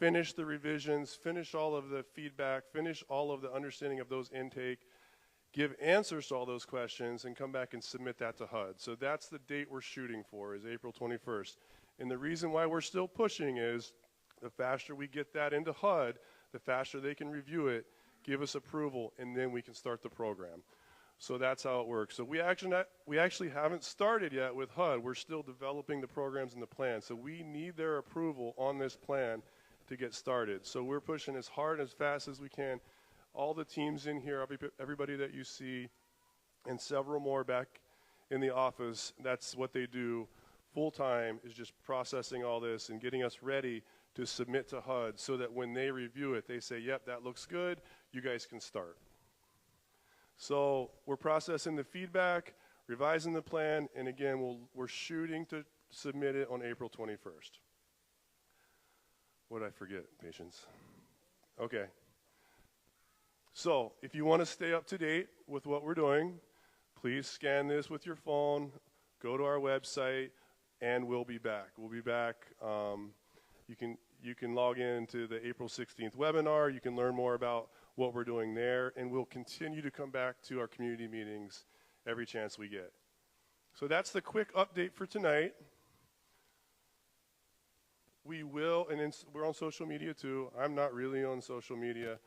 finish the revisions, finish all of the feedback, finish all of the understanding of those intake, give answers to all those questions, and come back and submit that to HUD. So that's the date we're shooting for, is April 21st. And the reason why we're still pushing is the faster we get that into HUD, the faster they can review it, give us approval, and then we can start the program. So that's how it works. So we actually haven't started yet with HUD. We're still developing the programs and the plan. So we need their approval on this plan to get started. So we're pushing as hard and as fast as we can. All the teams in here, everybody that you see, and several more back in the office, that's what they do full time, is just processing all this and getting us ready to submit to HUD so that when they review it, they say, yep, that looks good, you guys can start. So we're processing the feedback, revising the plan, and again, we're shooting to submit it on April 21st. What did I forget? Patience. Okay. So if you want to stay up to date with what we're doing, please scan this with your phone, go to our website, and we'll be back. We'll be back. You can log in to the April 16th webinar. You can learn more about what we're doing there, and we'll continue to come back to our community meetings every chance we get. So that's the quick update for tonight. We will, and we're on social media too. I'm not really on social media,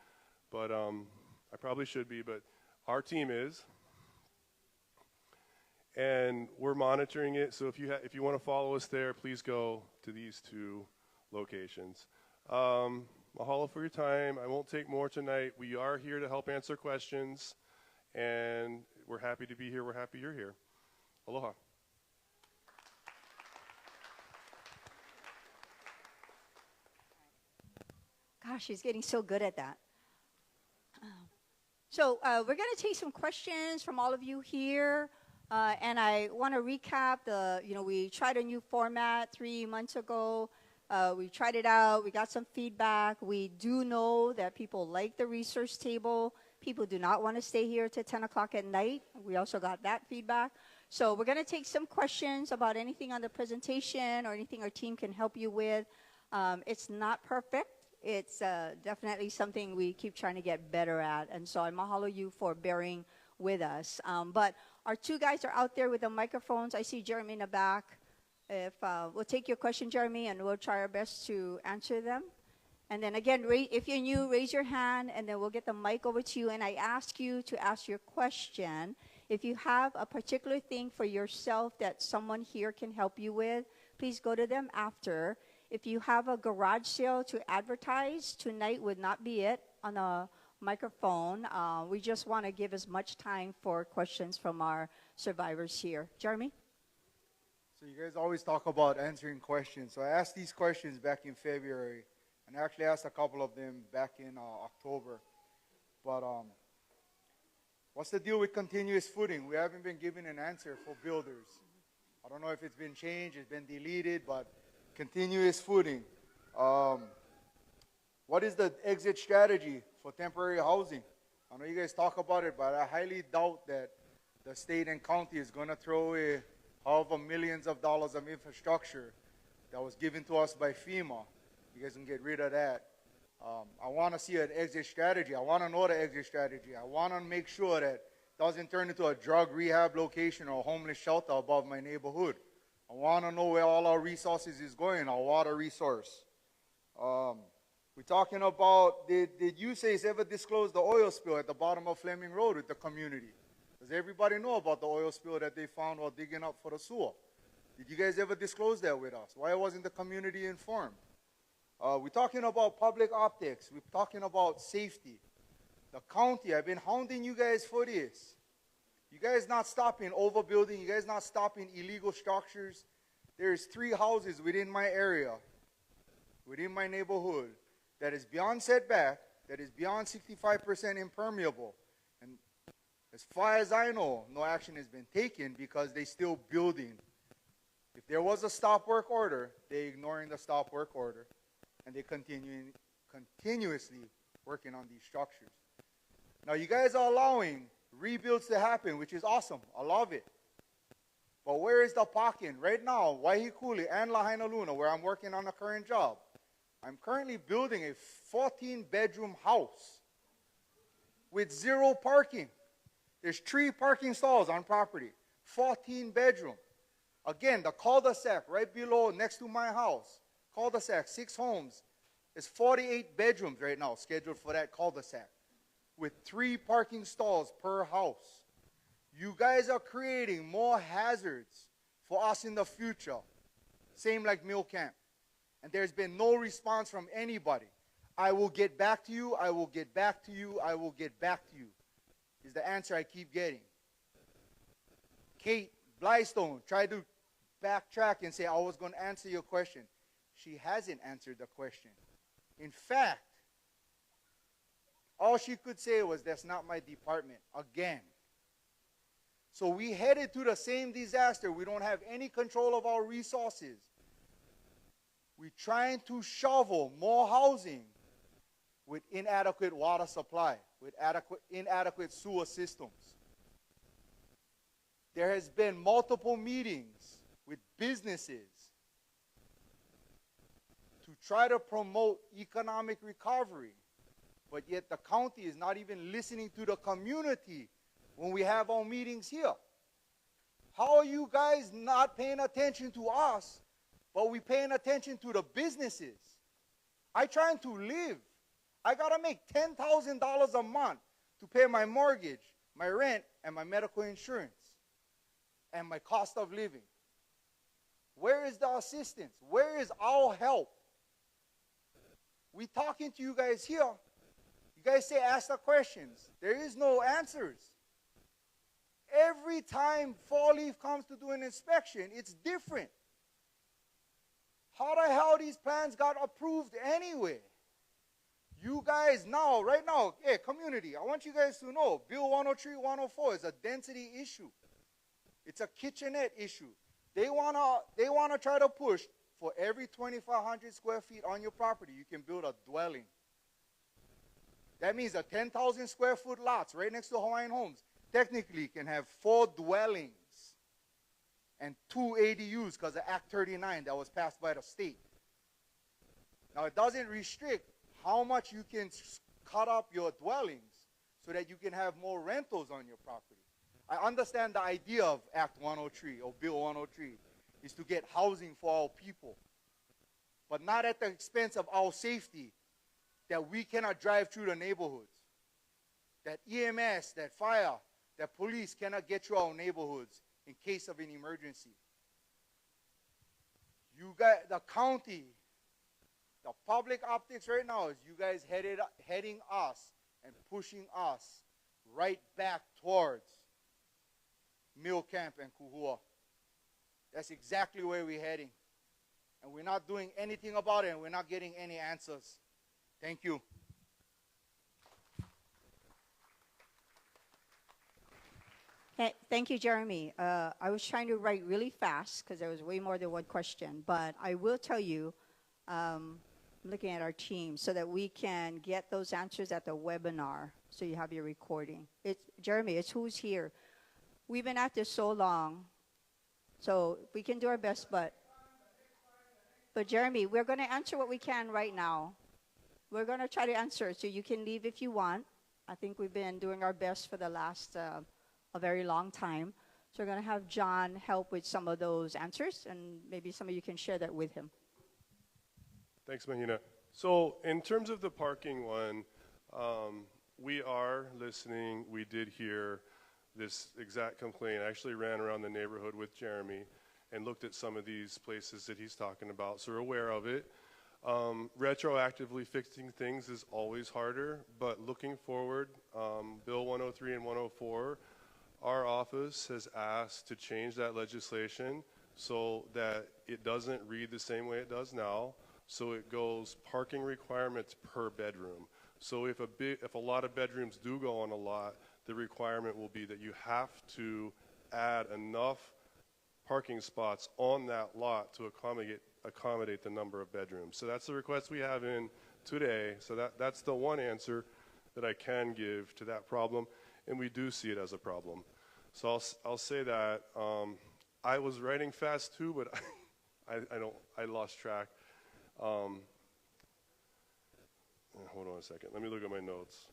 but I probably should be, but our team is. And we're monitoring it, so if you want to follow us there, please go to these two locations. Mahalo for your time. I won't take more tonight. We are here to help answer questions, and we're happy to be here. We're happy you're here. Aloha. Gosh, he's getting so good at that. So we're going to take some questions from all of you here. And I want to recap we tried a new format 3 months ago. We tried it out. We got some feedback. We do know that people like the research table. People do not want to stay here till 10 o'clock at night. We also got that feedback. So we're going to take some questions about anything on the presentation or anything our team can help you with. It's not perfect. It's definitely something we keep trying to get better at. And so I mahalo you for bearing with us. But our two guys are out there with the microphones. I see Jeremy in the back. If we'll take your question, Jeremy, and we'll try our best to answer them. And then again, if you're new, raise your hand, and then we'll get the mic over to you. And I ask you to ask your question. If you have a particular thing for yourself that someone here can help you with, please go to them after. If you have a garage sale to advertise, tonight would not be it on a microphone. We just want to give as much time for questions from our survivors here. Jeremy? So you guys always talk about answering questions. So I asked these questions back in February, and I actually asked a couple of them back in October. But what's the deal with continuous footing? We haven't been given an answer for builders. I don't know if it's been changed, it's been deleted, but continuous footing. What is the exit strategy for temporary housing? I know you guys talk about it, but I highly doubt that the state and county is going to throw away however millions of dollars of infrastructure that was given to us by FEMA. You guys can get rid of that. I want to see an exit strategy. I want to know the exit strategy. I want to make sure that it doesn't turn into a drug rehab location or a homeless shelter above my neighborhood. I want to know where all our resources is going, our water resource. We're talking about, did USAID ever disclose the oil spill at the bottom of Fleming Road with the community? Does everybody know about the oil spill that they found while digging up for the sewer? Did you guys ever disclose that with us? Why wasn't the community informed? We're talking about public optics. We're talking about safety. The county, I've been hounding you guys for this. You guys not stopping overbuilding. You guys not stopping illegal structures. There's 3 houses within my area, within my neighborhood, that is beyond setback, that is beyond 65% impermeable. And as far as I know, no action has been taken because they're still building. If there was a stop work order, they're ignoring the stop work order, and they're continuously working on these structures. Now, you guys are allowing rebuilds to happen, which is awesome. I love it. But where is the parking? Right now, Waihikuli and Lahaina Luna, where I'm working on a current job, I'm currently building a 14-bedroom house with 0 parking. There's 3 parking stalls on property, 14-bedroom. Again, the cul-de-sac right below, next to my house, cul-de-sac, 6 homes, is 48 bedrooms right now scheduled for that cul-de-sac with 3 parking stalls per house. You guys are creating more hazards for us in the future. Same like Mill Camp. And there's been no response from anybody. I will get back to you, I will get back to you, I will get back to you, is the answer I keep getting. Kate Blystone tried to backtrack and say, I was going to answer your question. She hasn't answered the question. In fact, all she could say was, that's not my department, again. So we headed to the same disaster. We don't have any control of our resources. We're trying to shovel more housing with inadequate water supply, with inadequate sewer systems. There has been multiple meetings with businesses to try to promote economic recovery, but yet the county is not even listening to the community when we have our meetings here. How are you guys not paying attention to us, but we paying attention to the businesses? I trying to live. I gotta make $10,000 a month to pay my mortgage, my rent, and my medical insurance, and my cost of living. Where is the assistance? Where is our help? We talking to you guys here. You guys say ask the questions. There is no answers. Every time Fall Leaf comes to do an inspection, it's different. How the hell these plans got approved anyway? You guys now, right now, hey, community, I want you guys to know, Bill 103, 104 is a density issue. It's a kitchenette issue. They wanna try to push for every 2,500 square feet on your property, you can build a dwelling. That means a 10,000 square foot lots right next to Hawaiian Homes technically can have 4 dwellings and 2 ADUs because of Act 39 that was passed by the state. Now, it doesn't restrict how much you can cut up your dwellings so that you can have more rentals on your property. I understand the idea of Act 103 or Bill 103 is to get housing for our people, but not at the expense of our safety, that we cannot drive through the neighborhoods, that EMS, that fire, that police cannot get through our neighborhoods in case of an emergency. You guys, the county, the public optics right now is you guys heading us and pushing us right back towards Mill Camp and Kuhua. That's exactly where we're heading. And we're not doing anything about it, and we're not getting any answers. Thank you. Thank you, Jeremy. I was trying to write really fast because there was way more than one question, but I will tell you, looking at our team, so that we can get those answers at the webinar, so you have your recording. Jeremy, it's who's here. We've been at this so long, so we can do our best, but Jeremy, we're going to answer what we can right now. We're going to try to answer, so you can leave if you want. I think we've been doing our best for the last a very long time. So we're going to have John help with some of those answers, and maybe some of you can share that with him. Thanks, Mahina. So in terms of the parking one, we are listening. We did hear this exact complaint. I actually ran around the neighborhood with Jeremy and looked at some of these places that he's talking about, so we're aware of it. Retroactively fixing things is always harder, but looking forward, Bill 103 and 104 our office has asked to change that legislation so that it doesn't read the same way it does now. So it goes parking requirements per bedroom. So if a lot of bedrooms do go on a lot, the requirement will be that you have to add enough parking spots on that lot to accommodate the number of bedrooms. So that's the request we have in today. So that's the one answer that I can give to that problem, and we do see it as a problem. So I'll say that I was writing fast too, but I lost track. Hold on a second. Let me look at my notes.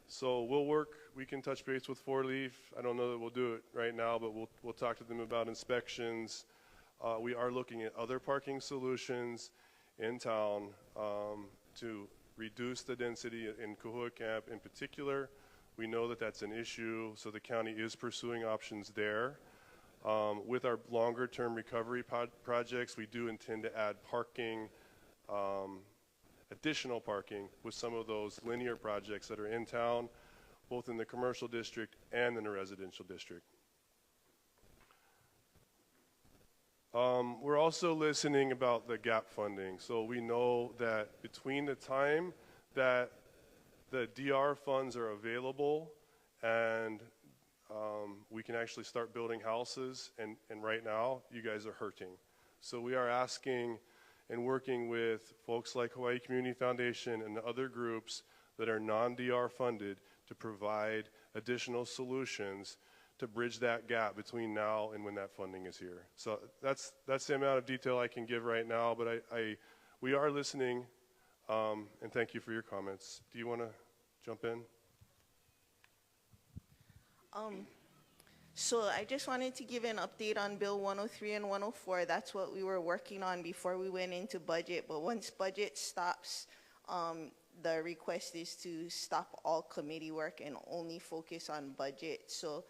So we can touch base with Four Leaf. I don't know that we'll do it right now, but we'll talk to them about inspections. We are looking at other parking solutions in town to reduce the density in Kahua Camp in particular. We know that that's an issue, so the county is pursuing options there. With our longer term recovery projects, we do intend to add parking, additional parking with some of those linear projects that are in town, both in the commercial district and in the residential district. We're also listening about the gap funding. So we know that between the time that the DR funds are available and we can actually start building houses, and right now you guys are hurting. So we are asking and working with folks like Hawaii Community Foundation and other groups that are non-DR funded to provide additional solutions to bridge that gap between now and when that funding is here. So that's the amount of detail I can give right now, but we are listening, and thank you for your comments. Do you want to jump in? So I just wanted to give an update on Bill 103 and 104. That's what we were working on before we went into budget. But once budget stops, the request is to stop all committee work and only focus on budget. So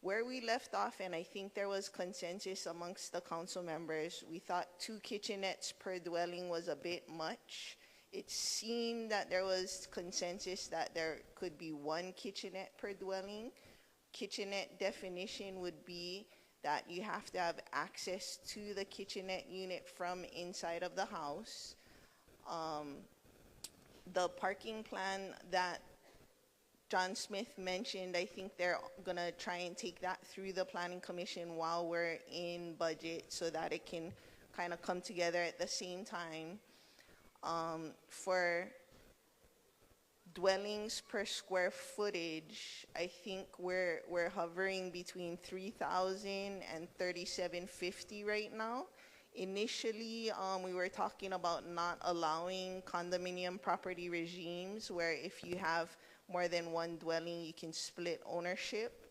where we left off, and I think there was consensus amongst the council members, we thought 2 kitchenettes per dwelling was a bit much. It seemed that there was consensus that there could be 1 kitchenette per dwelling. Kitchenette definition would be that you have to have access to the kitchenette unit from inside of the house. The parking plan that John Smith mentioned, I think they're gonna try and take that through the Planning Commission while we're in budget so that it can kind of come together at the same time. For dwellings per square footage, I think we're hovering between 3,000 and 3,750 right now. Initially, we were talking about not allowing condominium property regimes where if you have more than 1 dwelling, you can split ownership.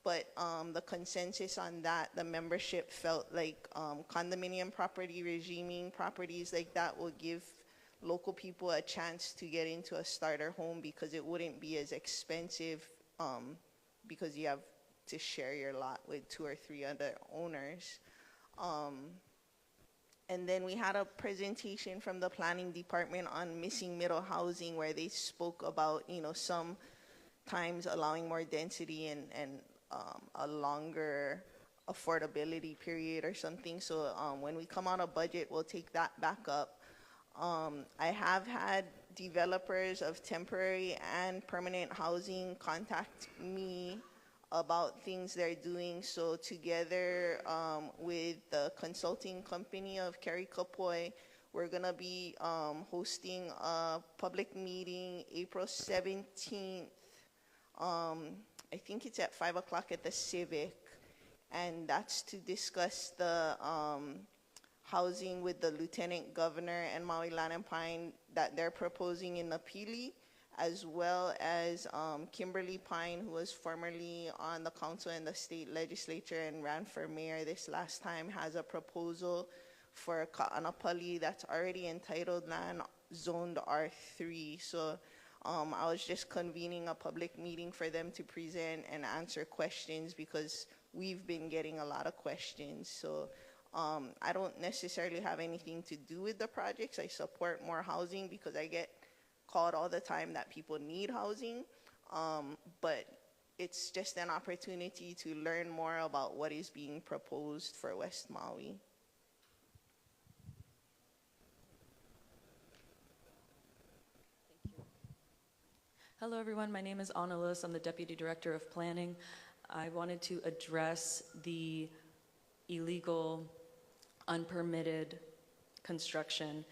But the consensus on that, the membership felt like condominium property regiming properties like that will give local people a chance to get into a starter home because it wouldn't be as expensive because you have to share your lot with 2 or 3 other owners. And then we had a presentation from the planning department on missing middle housing where they spoke about, sometimes allowing more density and a longer affordability period or something. So when we come out of budget, we'll take that back up. I have had developers of temporary and permanent housing contact me about things they're doing. So together with the consulting company of Kerry Kapoi, we're gonna be hosting a public meeting April 17th. I think it's at 5 o'clock at the Civic, and that's to discuss the housing with the Lieutenant Governor and Maui Land and Pine that they're proposing in Napili, as well as Kimberly Pine, who was formerly on the council and the state legislature and ran for mayor this last time, has a proposal for Ka'anapali that's already entitled land zoned R3. So I was just convening a public meeting for them to present and answer questions because we've been getting a lot of questions. So I don't necessarily have anything to do with the projects. I support more housing because I get called all the time that people need housing. But it's just an opportunity to learn more about what is being proposed for West Maui. Hello, everyone. My name is Anna Lewis. I'm the Deputy Director of Planning. I wanted to address the illegal, unpermitted construction.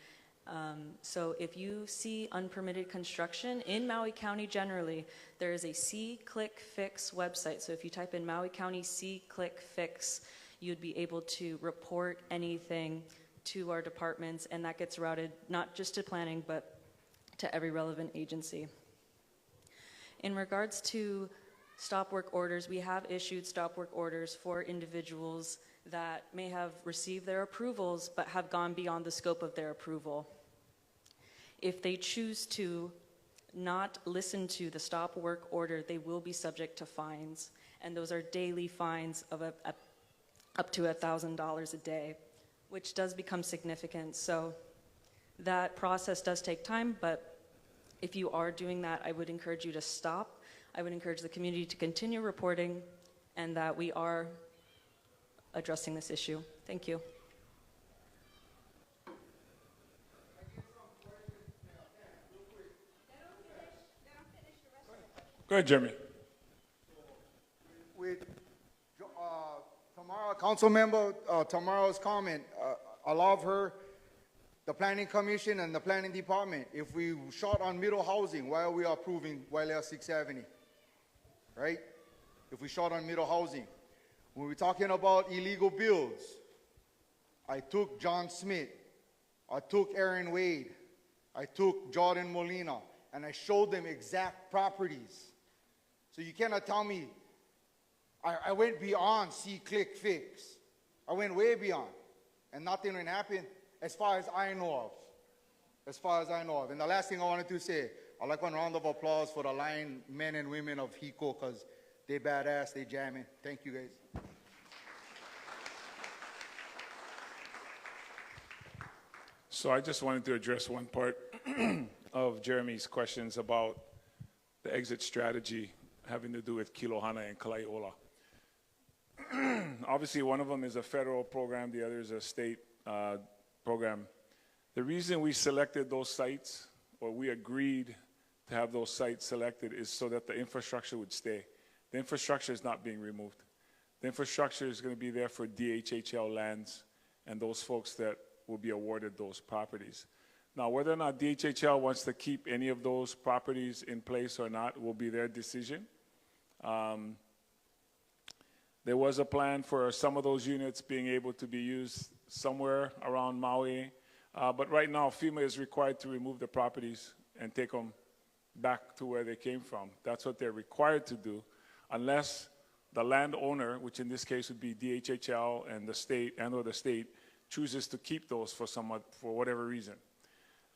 So if you see unpermitted construction in Maui County generally, there is a See, Click, Fix website. So if you type in Maui County See, Click, Fix, you'd be able to report anything to our departments, and that gets routed not just to planning, but to every relevant agency. In regards to stop work orders, we have issued stop work orders for individuals that may have received their approvals but have gone beyond the scope of their approval. If they choose to not listen to the stop work order, they will be subject to fines, and those are daily fines of up to $1,000 a day, which does become significant. So that process does take time, but if you are doing that, I would encourage you to stop. I would encourage the community to continue reporting, and that we are addressing this issue. Thank you. Go ahead, Jeremy. With Tamara, council member Tamara's comment, I love her. The Planning Commission and the Planning Department, if we short on middle housing, why are we approving Wailea 670? Right? If we short on middle housing. When we're talking about illegal builds, I took John Smith, I took Aaron Wade, I took Jordan Molina, and I showed them exact properties. So you cannot tell me, I went beyond See, Click, Fix. I went way beyond, and nothing will happen. As far as I know of. As far as I know of. And the last thing I wanted to say, I'd like one round of applause for the line men and women of HECO, because they badass, they jamming. Thank you, guys. So I just wanted to address one part of Jeremy's questions about the exit strategy having to do with Kilohana and Kalaiola. Obviously, one of them is a federal program, the other is a state program. The reason we selected those sites, or we agreed to have those sites selected, is so that the infrastructure would stay. The infrastructure is not being removed. The infrastructure is going to be there for DHHL lands and those folks that will be awarded those properties. Now, whether or not DHHL wants to keep any of those properties in place or not will be their decision. There was a plan for some of those units being able to be used somewhere around Maui, but right now FEMA is required to remove the properties and take them back to where they came from. That's what they're required to do, unless the landowner, which in this case would be DHHL and the state, and/or the state, chooses to keep those for whatever reason.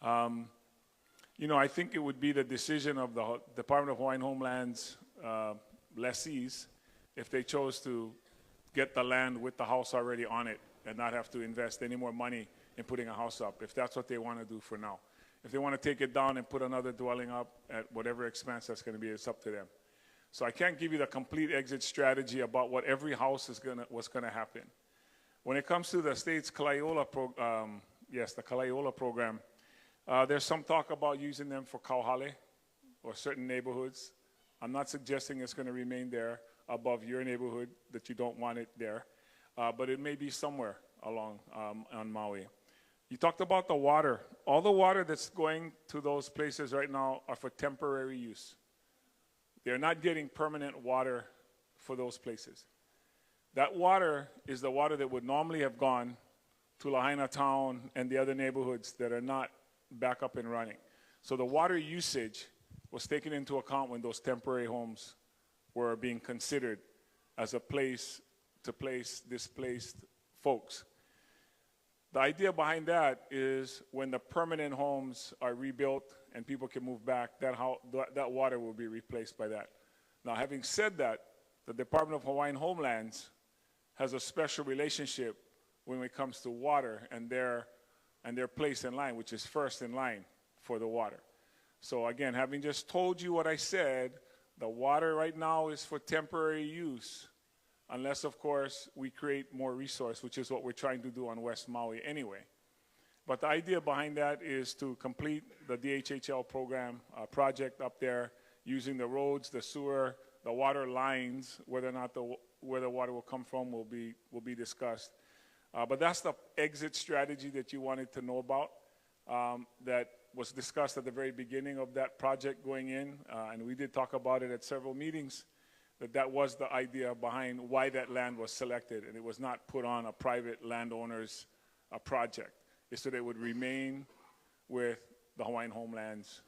You know, I think it would be the decision of the Department of Hawaiian Homeland's lessees if they chose to get the land with the house already on it and not have to invest any more money in putting a house up, if that's what they want to do for now. If they want to take it down and put another dwelling up at whatever expense that's going to be, it's up to them. So I can't give you the complete exit strategy about what every house is what's going to happen. When it comes to the state's Kalaiola the Kalaiola program, there's some talk about using them for kauhale or certain neighborhoods. I'm not suggesting it's going to remain there above your neighborhood, that you don't want it there, but it may be somewhere along on Maui. You talked about the water. All the water that's going to those places right now are for temporary use. They're not getting permanent water for those places. That water is the water that would normally have gone to Lahaina town and the other neighborhoods that are not back up and running. So the water usage was taken into account when those temporary homes were being considered as a place to place displaced folks. The idea behind that is when the permanent homes are rebuilt and people can move back, that water will be replaced by that. Now, having said that, the Department of Hawaiian Homelands has a special relationship when it comes to water and their place in line, which is first in line for the water. So again, having just told you what I said, The water right now is for temporary use, unless, of course, we create more resource, which is what we're trying to do on West Maui anyway. But the idea behind that is to complete the DHHL program project up there, using the roads, the sewer, the water lines. Whether or not where the water will come from will be discussed. But that's the exit strategy that you wanted to know about, that was discussed at the very beginning of that project going in, and we did talk about it at several meetings, that was the idea behind why that land was selected, and it was not put on a private landowner's project. It's so that it would remain with the Hawaiian Homeland's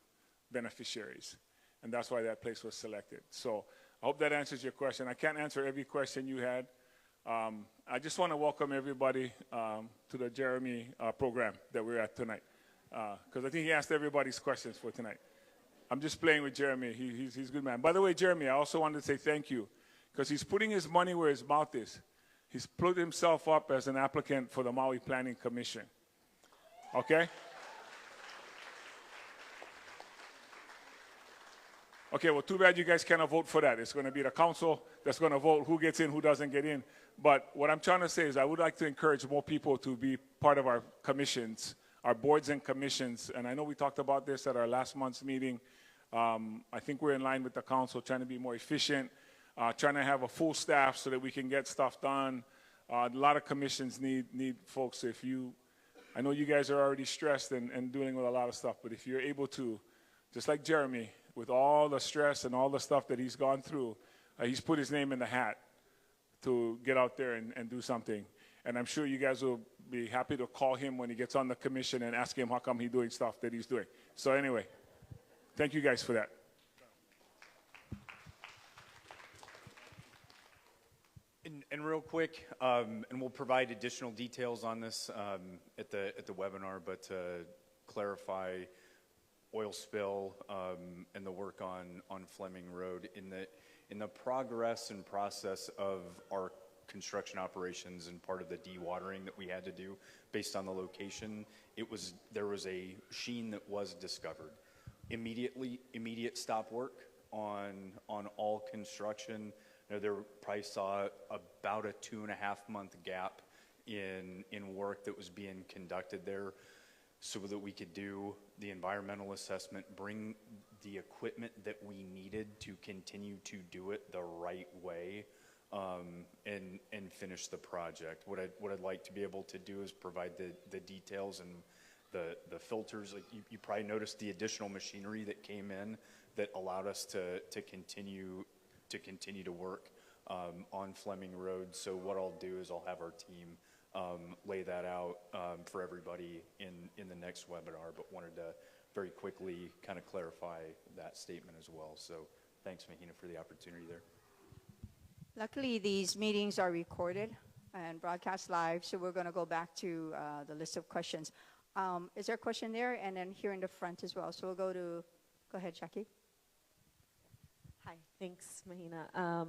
beneficiaries, and that's why that place was selected. So I hope that answers your question. I can't answer every question you had. I just want to welcome everybody to the Jeremy program that we're at tonight, because I think he asked everybody's questions for tonight. I'm just playing with Jeremy. He's a good man. By the way, Jeremy, I also wanted to say thank you, because he's putting his money where his mouth is. He's put himself up as an applicant for the Maui Planning Commission. Okay? Okay, well, too bad you guys cannot vote for that. It's going to be the council that's going to vote who gets in, who doesn't get in. But what I'm trying to say is I would like to encourage more people to be part of our commissions, our boards and commissions. And I know we talked about this at our last month's meeting. I think we're in line with the council, trying to be more efficient, trying to have a full staff so that we can get stuff done. A lot of commissions need folks. I know you guys are already stressed and dealing with a lot of stuff, but if you're able to, just like Jeremy, with all the stress and all the stuff that he's gone through, he's put his name in the hat to get out there and do something. And I'm sure you guys will be happy to call him when he gets on the commission and ask him how come he's doing stuff that he's doing. So anyway, thank you guys for that. And real quick, and we'll provide additional details on this at the webinar, but to clarify oil spill and the work on Fleming Road, in the progress and process of our construction operations and part of the dewatering that we had to do based on the location, there was a sheen that was discovered. Immediate stop work on all construction. There probably saw about a 2.5-month gap in work that was being conducted there, so that we could do the environmental assessment, bring the equipment that we needed to continue to do it the right way, and finish the project. What I'd like to be able to do is provide the details and the filters. Like you probably noticed the additional machinery that came in that allowed us to continue to work on Fleming Road. So what I'll do is I'll have our team lay that out for everybody in the next webinar, but wanted to very quickly kind of clarify that statement as well. So thanks, Mahina, for the opportunity there. Luckily, these meetings are recorded and broadcast live, so we're going to go back to the list of questions. Is there a question there? And then here in the front as well. So we'll go ahead, Jackie. Hi, thanks, Mahina.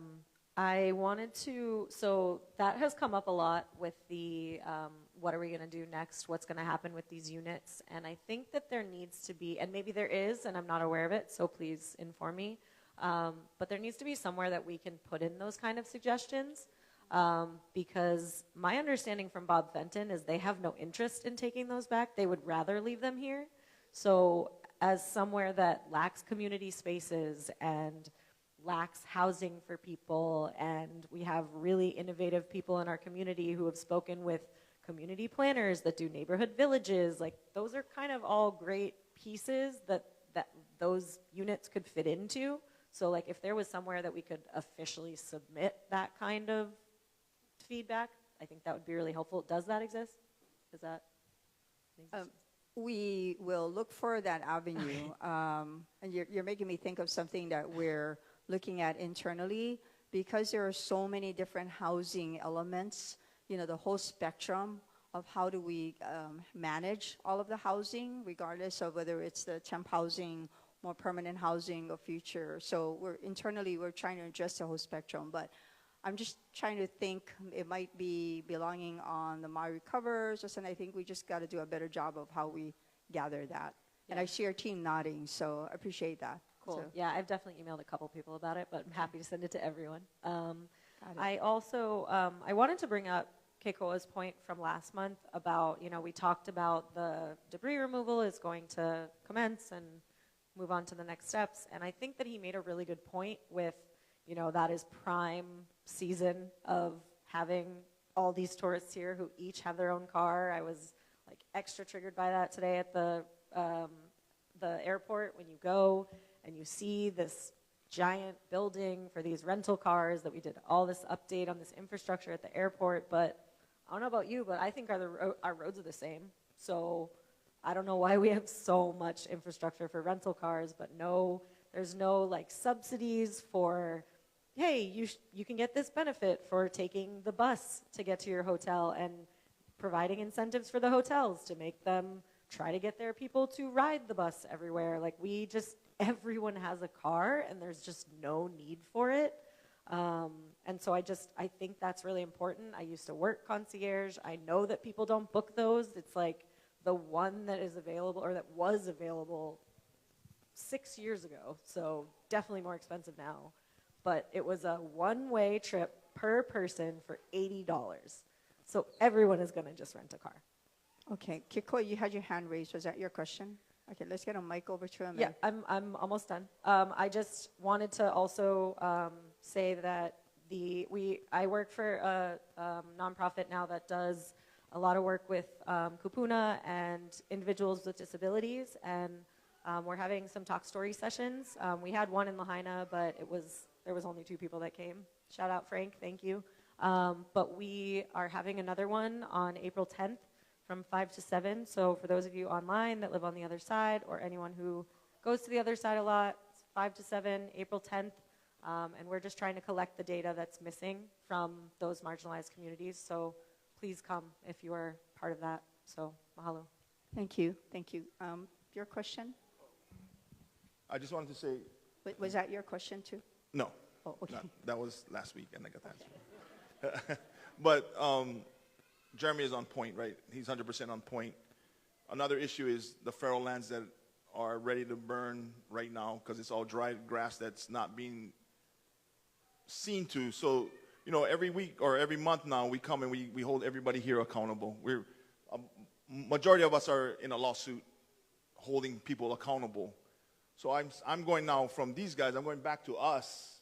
I wanted to, so that has come up a lot with the what are we going to do next, what's going to happen with these units, and I think that there needs to be, and maybe there is, and I'm not aware of it, so please inform me, but there needs to be somewhere that we can put in those kind of suggestions, because my understanding from Bob Fenton is they have no interest in taking those back. They would rather leave them here. So as somewhere that lacks community spaces and lacks housing for people, and we have really innovative people in our community who have spoken with community planners that do neighborhood villages, like those are kind of all great pieces that those units could fit into. So like if there was somewhere that we could officially submit that kind of feedback, I think that would be really helpful. Does that exist? Is that we will look for that avenue. And you're making me think of something that we're looking at internally, because there are so many different housing elements, the whole spectrum of how do we manage all of the housing, regardless of whether it's the temp housing, more permanent housing, or future. So we're trying to address the whole spectrum, but I'm just trying to think it might be belonging on the Maui covers or something. I think we just got to do a better job of how we gather that. Yeah. And I see our team nodding, so I appreciate that. Cool. So- Yeah, I've definitely emailed a couple people about it, but I'm happy to send it to everyone. Got it. I also I wanted to bring up Keikoa's point from last month about, we talked about the debris removal is going to commence and move on to the next steps. And I think that he made a really good point with, that is prime season of having all these tourists here who each have their own car. I was like extra triggered by that today at the airport when you go and you see this giant building for these rental cars that we did all this update on this infrastructure at the airport. But I don't know about you, but I think our roads are the same. So I don't know why we have so much infrastructure for rental cars, but there's no like subsidies for, hey, you can get this benefit for taking the bus to get to your hotel, and providing incentives for the hotels to make them try to get their people to ride the bus everywhere. Like everyone has a car and there's just no need for it. And so I think that's really important. I used to work concierge. I know that people don't book those. It's like the one that is available or that was available 6 years ago. So definitely more expensive now. But it was a one-way trip per person for $80. So everyone is going to just rent a car. Okay, Kiko, you had your hand raised. Was that your question? Okay, let's get a mic over to him. Yeah, I'm almost done. I just wanted to also say that I work for a nonprofit now that does a lot of work with kupuna and individuals with disabilities, and we're having some talk story sessions. We had one in Lahaina, but there was only 2 people that came. Shout out Frank, thank you. But we are having another one on April 10th. From 5 to 7. So for those of you online that live on the other side, or anyone who goes to the other side a lot, it's 5 to 7, April 10th. And we're just trying to collect the data that's missing from those marginalized communities. So please come if you are part of that. So mahalo. Thank you. Thank you. Your question? I just wanted to say. Was that your question too? No. Oh, okay. That was last week, and I got the answer. But Jeremy is on point, right? He's 100% on point. Another issue is the feral lands that are ready to burn right now because it's all dry grass that's not being seen to. So, every week or every month now we come and we hold everybody here accountable. Majority of us are in a lawsuit holding people accountable. So I'm going now from these guys, I'm going back to us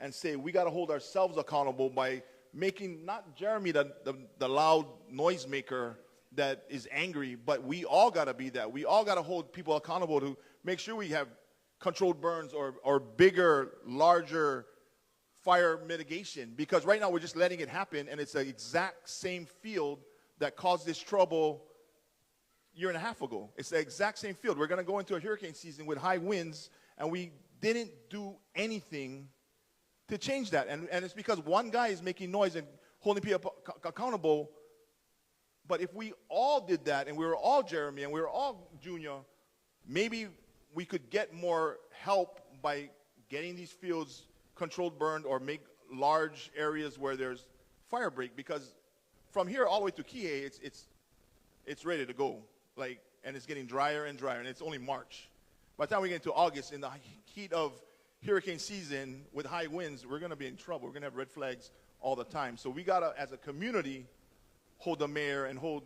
and say we got to hold ourselves accountable by making not Jeremy the loud noisemaker that is angry, but we all got to be that. We all got to hold people accountable to make sure we have controlled burns or bigger, larger fire mitigation. Because right now we're just letting it happen, and it's the exact same field that caused this trouble a year and a half ago. It's the exact same field. We're going to go into a hurricane season with high winds, and we didn't do anything to change that. And it's because one guy is making noise and holding people accountable. But if we all did that, and we were all Jeremy, and we were all Junior, maybe we could get more help by getting these fields controlled burned or make large areas where there's fire break. Because from here all the way to Kihei, it's ready to go. And it's getting drier and drier, and it's only March. By the time we get into August, in the heat of hurricane season with high winds, we're going to be in trouble. We're going to have red flags all the time. So we got to, as a community, hold the mayor and hold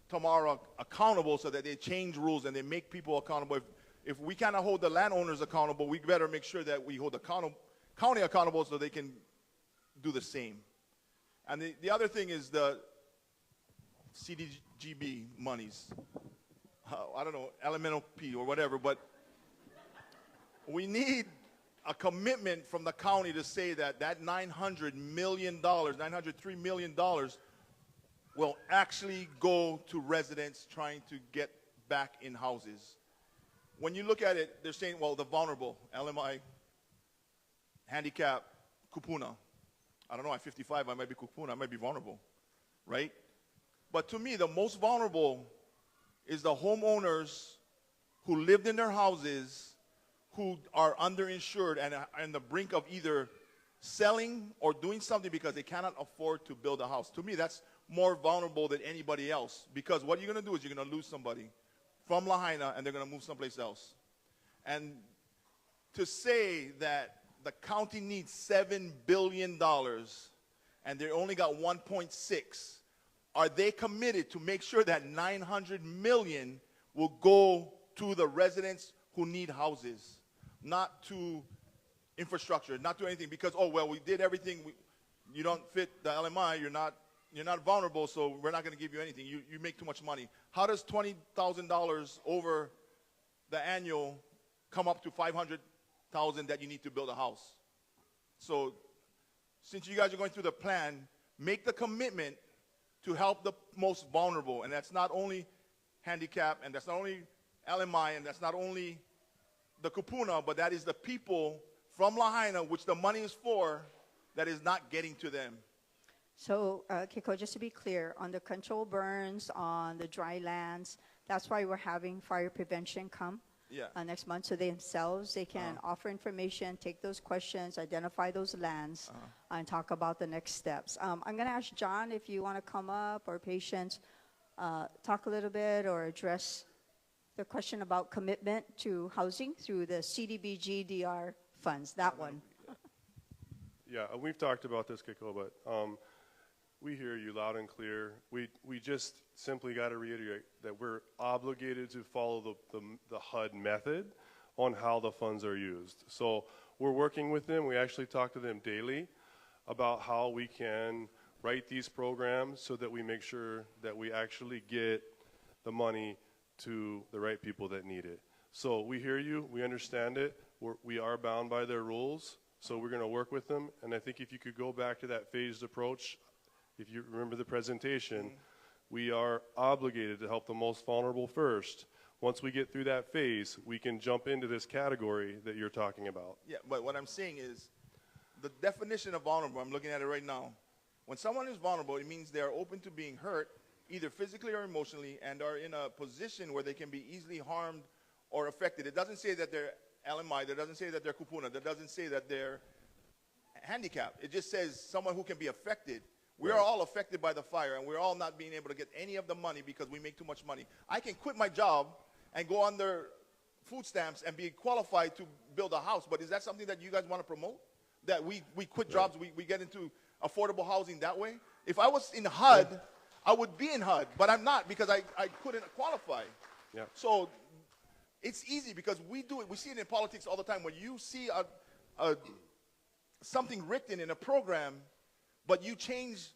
Tamara accountable so that they change rules and they make people accountable. If we cannot hold the landowners accountable, we better make sure that we hold the county accountable so they can do the same. And the other thing is the CDGB monies. I don't know, elemental P or whatever, but we need a commitment from the county to say that $900 million, $903 million will actually go to residents trying to get back in houses. When you look at it, they're saying, well, the vulnerable, LMI, handicap, kupuna. I don't know, at 55, I might be kupuna, I might be vulnerable, right? But to me, the most vulnerable is the homeowners who lived in their houses who are underinsured and are on the brink of either selling or doing something because they cannot afford to build a house. To me, that's more vulnerable than anybody else, because what you're going to do is you're going to lose somebody from Lahaina and they're going to move someplace else. And to say that the county needs $7 billion and they only got 1.6, are they committed to make sure that 900 million will go to the residents who need houses, not to infrastructure, not to anything? Because, oh, well, we did everything. You don't fit the LMI. You're not vulnerable, so we're not going to give you anything. You make too much money. How does $20,000 over the annual come up to $500,000 that you need to build a house? So since you guys are going through the plan, make the commitment to help the most vulnerable. And that's not only handicap, and that's not only LMI, and that's not only the kupuna, but that is the people from Lahaina, which the money is for, that is not getting to them. So, Kiko, just to be clear, on the control burns, on the dry lands, that's why we're having fire prevention come next month. So they can offer information, take those questions, identify those lands, and talk about the next steps. I'm going to ask John if you want to come up, or Patience, talk a little bit or address the question about commitment to housing through the CDBG-DR funds, that one. Yeah, we've talked about this, Kiko, but we hear you loud and clear. We just simply got to reiterate that we're obligated to follow the HUD method on how the funds are used. So we're working with them. We actually talk to them daily about how we can write these programs so that we make sure that we actually get the money to the right people that need it. So we hear you. We understand it. We are bound by their rules. So we're going to work with them. And I think if you could go back to that phased approach, if you remember the presentation, we are obligated to help the most vulnerable first. Once we get through that phase, we can jump into this category that you're talking about. Yeah, but what I'm saying is the definition of vulnerable, I'm looking at it right now. When someone is vulnerable, it means they are open to being hurt, either physically or emotionally, and are in a position where they can be easily harmed or affected. It doesn't say that they're LMI, that doesn't say that they're kupuna, that doesn't say that they're handicapped. It just says someone who can be affected. We are all affected by the fire, and we're all not being able to get any of the money because we make too much money. I can quit my job and go under food stamps and be qualified to build a house, but is that something that you guys want to promote? That we quit jobs, we get into affordable housing that way? If I was in HUD, I would be in HUD, but I'm not because I couldn't qualify. Yeah. So it's easy because we do it. We see it in politics all the time. When you see something written in a program, but you change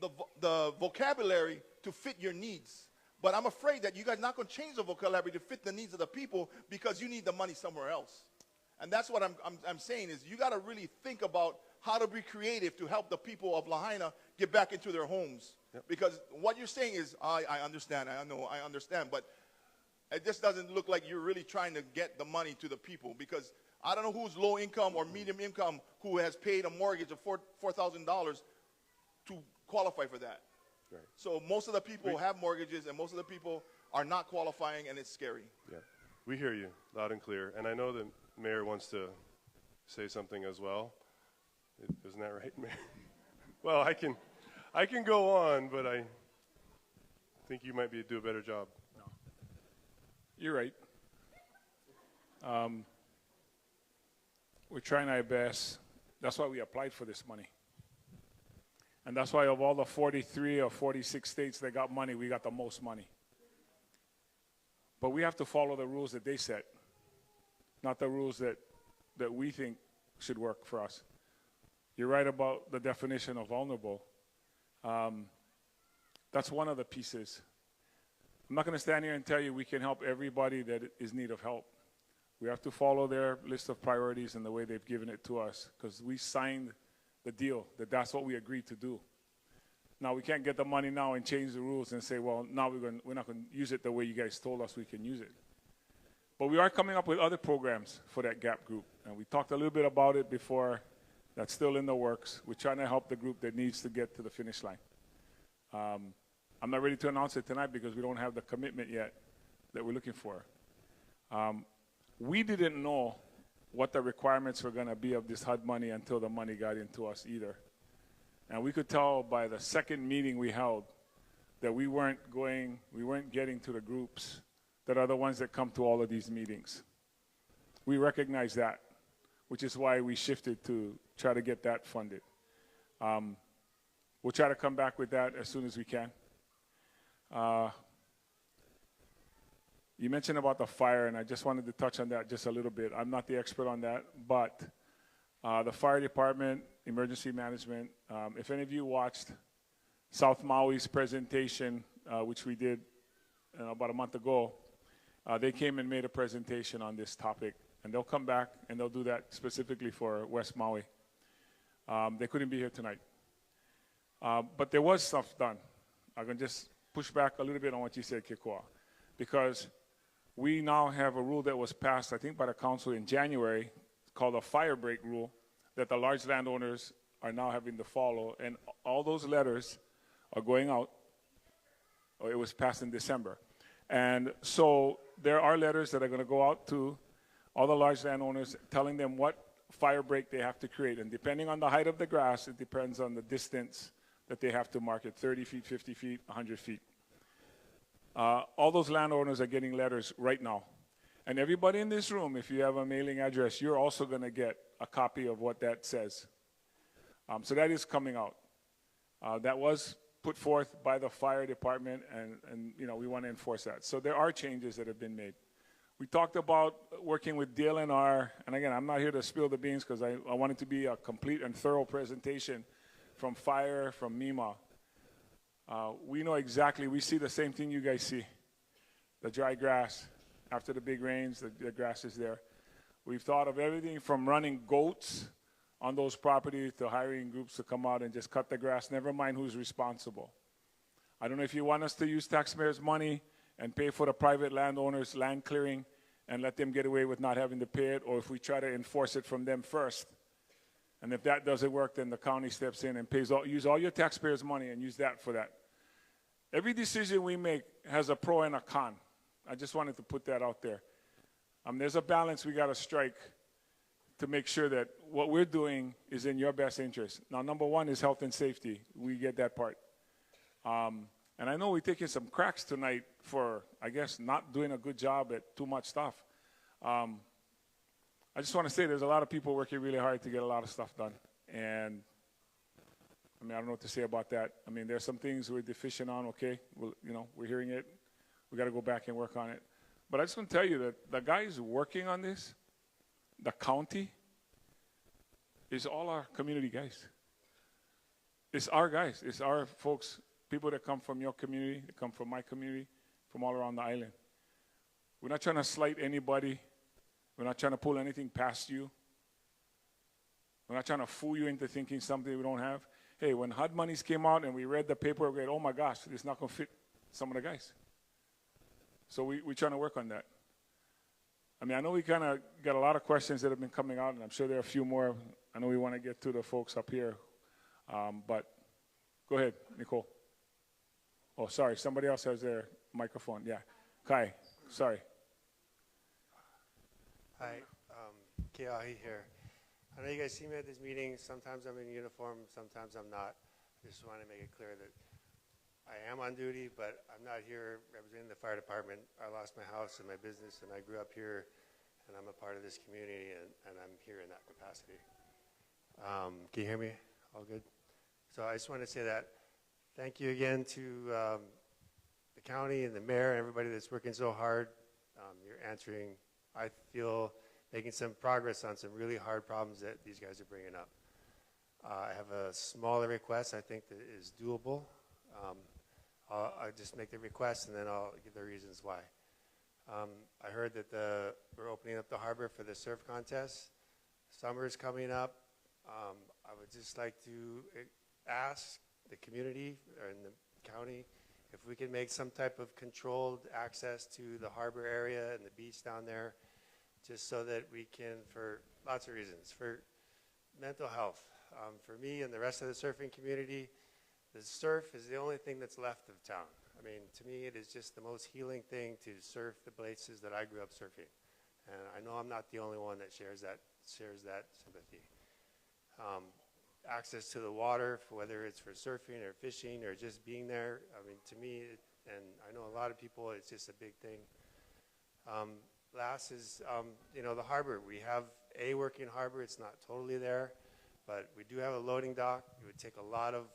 the vocabulary to fit your needs. But I'm afraid that you guys are not going to change the vocabulary to fit the needs of the people because you need the money somewhere else. And that's what I'm saying is you got to really think about how to be creative to help the people of Lahaina get back into their homes. Yep. Because what you're saying is, I understand, I know, I understand, but it just doesn't look like you're really trying to get the money to the people, because I don't know who's low income or medium income who has paid a mortgage of $4,000 to qualify for that. Right. So most of the people have mortgages, and most of the people are not qualifying, and it's scary. Yeah, we hear you loud and clear. And I know the mayor wants to say something as well. Isn't that right, Mayor? Well, I can go on, but I think you might do a better job. No. You're right. We're trying our best. That's why we applied for this money. And that's why of all the 43 or 46 states that got money, we got the most money. But we have to follow the rules that they set, not the rules that we think should work for us. You're right about the definition of vulnerable. That's one of the pieces. I'm not going to stand here and tell you we can help everybody that is in need of help. We have to follow their list of priorities and the way they've given it to us, because we signed the deal that's what we agreed to do. Now, we can't get the money now and change the rules and say, well, now we're not going to use it the way you guys told us we can use it. But we are coming up with other programs for that GAP group, and we talked a little bit about it before. That's still in the works. We're trying to help the group that needs to get to the finish line. I'm not ready to announce it tonight because we don't have the commitment yet that we're looking for. We didn't know what the requirements were going to be of this HUD money until the money got into us either. And we could tell by the second meeting we held that we weren't getting to the groups that are the ones that come to all of these meetings. we recognize that, which is why we shifted to try to get that funded. We'll try to come back with that as soon as we can. You mentioned about the fire, and I just wanted to touch on that just a little bit. I'm not the expert on that, but the fire department, emergency management, if any of you watched South Maui's presentation, which we did about a month ago, they came and made a presentation on this topic, and they'll come back and they'll do that specifically for West Maui. They couldn't be here tonight. But there was stuff done. I'm going to just push back a little bit on what you said, Kikoa, because we now have a rule that was passed, I think, by the council in January called a fire break rule that the large landowners are now having to follow, and all those letters are going out. It was passed in December. And so there are letters that are going to go out to all the large landowners telling them what fire break they have to create. And depending on the height of the grass, it depends on the distance that they have to mark it, 30 feet, 50 feet, 100 feet. All those landowners are getting letters right now. And everybody in this room, if you have a mailing address, you're also going to get a copy of what that says. So that is coming out. That was put forth by the fire department, and you know, we want to enforce that. So there are changes that have been made. We talked about working with DLNR, and again, I'm not here to spill the beans because I want it to be a complete and thorough presentation from fire, from MEMA. We know exactly, we see the same thing you guys see. The dry grass. After the big rains, the grass is there. We've thought of everything from running goats on those properties to hiring groups to come out and just cut the grass, never mind who's responsible. I don't know if you want us to use taxpayers' money and pay for the private landowners' land clearing and let them get away with not having to pay it, or if we try to enforce it from them first. And if that doesn't work, then the county steps in and use all your taxpayers' money and use that for that. Every decision we make has a pro and a con. I just wanted to put that out there. There's a balance we got to strike to make sure that what we're doing is in your best interest. Now, number one is health and safety. We get that part. And I know we're taking some cracks tonight for, I guess, not doing a good job at too much stuff. I just want to say there's a lot of people working really hard to get a lot of stuff done. And, I mean, I don't know what to say about that. I mean, there's some things we're deficient on, okay? Well, you know, we're hearing it. We got to go back and work on it. But I just want to tell you that the guys working on this, the county, is all our community guys. It's our guys. It's our folks, people that come from your community, that come from my community, from all around the island. We're not trying to slight anybody. We're not trying to pull anything past you. We're not trying to fool you into thinking something we don't have. Hey, when HUD monies came out and we read the paper, we go, oh my gosh, it's not going to fit some of the guys. So we're trying to work on that. I mean, I know we kind of got a lot of questions that have been coming out, and I'm sure there are a few more. I know we want to get to the folks up here. But go ahead, Nicole. Oh, sorry, somebody else has their microphone. Yeah, Kai, sorry. Hi, Keahi here. I know you guys see me at this meeting. Sometimes I'm in uniform, sometimes I'm not. I just want to make it clear that I am on duty, but I'm not here representing the fire department. I lost my house and my business, and I grew up here, and I'm a part of this community, and I'm here in that capacity. Can you hear me? All good? So I just want to say that thank you again to the county and the mayor and everybody that's working so hard. You're answering, I feel, making some progress on some really hard problems that these guys are bringing up. I have a smaller request I think that is doable. I'll just make the request and then I'll give the reasons why. I heard that we're opening up the harbor for the surf contest. Summer is coming up. I would just like to ask the community or in the county if we can make some type of controlled access to the harbor area and the beach down there, just so that we can, for lots of reasons, for mental health. For me and the rest of the surfing community, the surf is the only thing that's left of town. I mean, to me, it is just the most healing thing to surf the places that I grew up surfing. And I know I'm not the only one that shares that sympathy. Access to the water, whether it's for surfing or fishing or just being there, I mean, to me, and I know a lot of people, it's just a big thing. last is, the harbor. We have a working harbor. It's not totally there, but we do have a loading dock. It would take a lot of,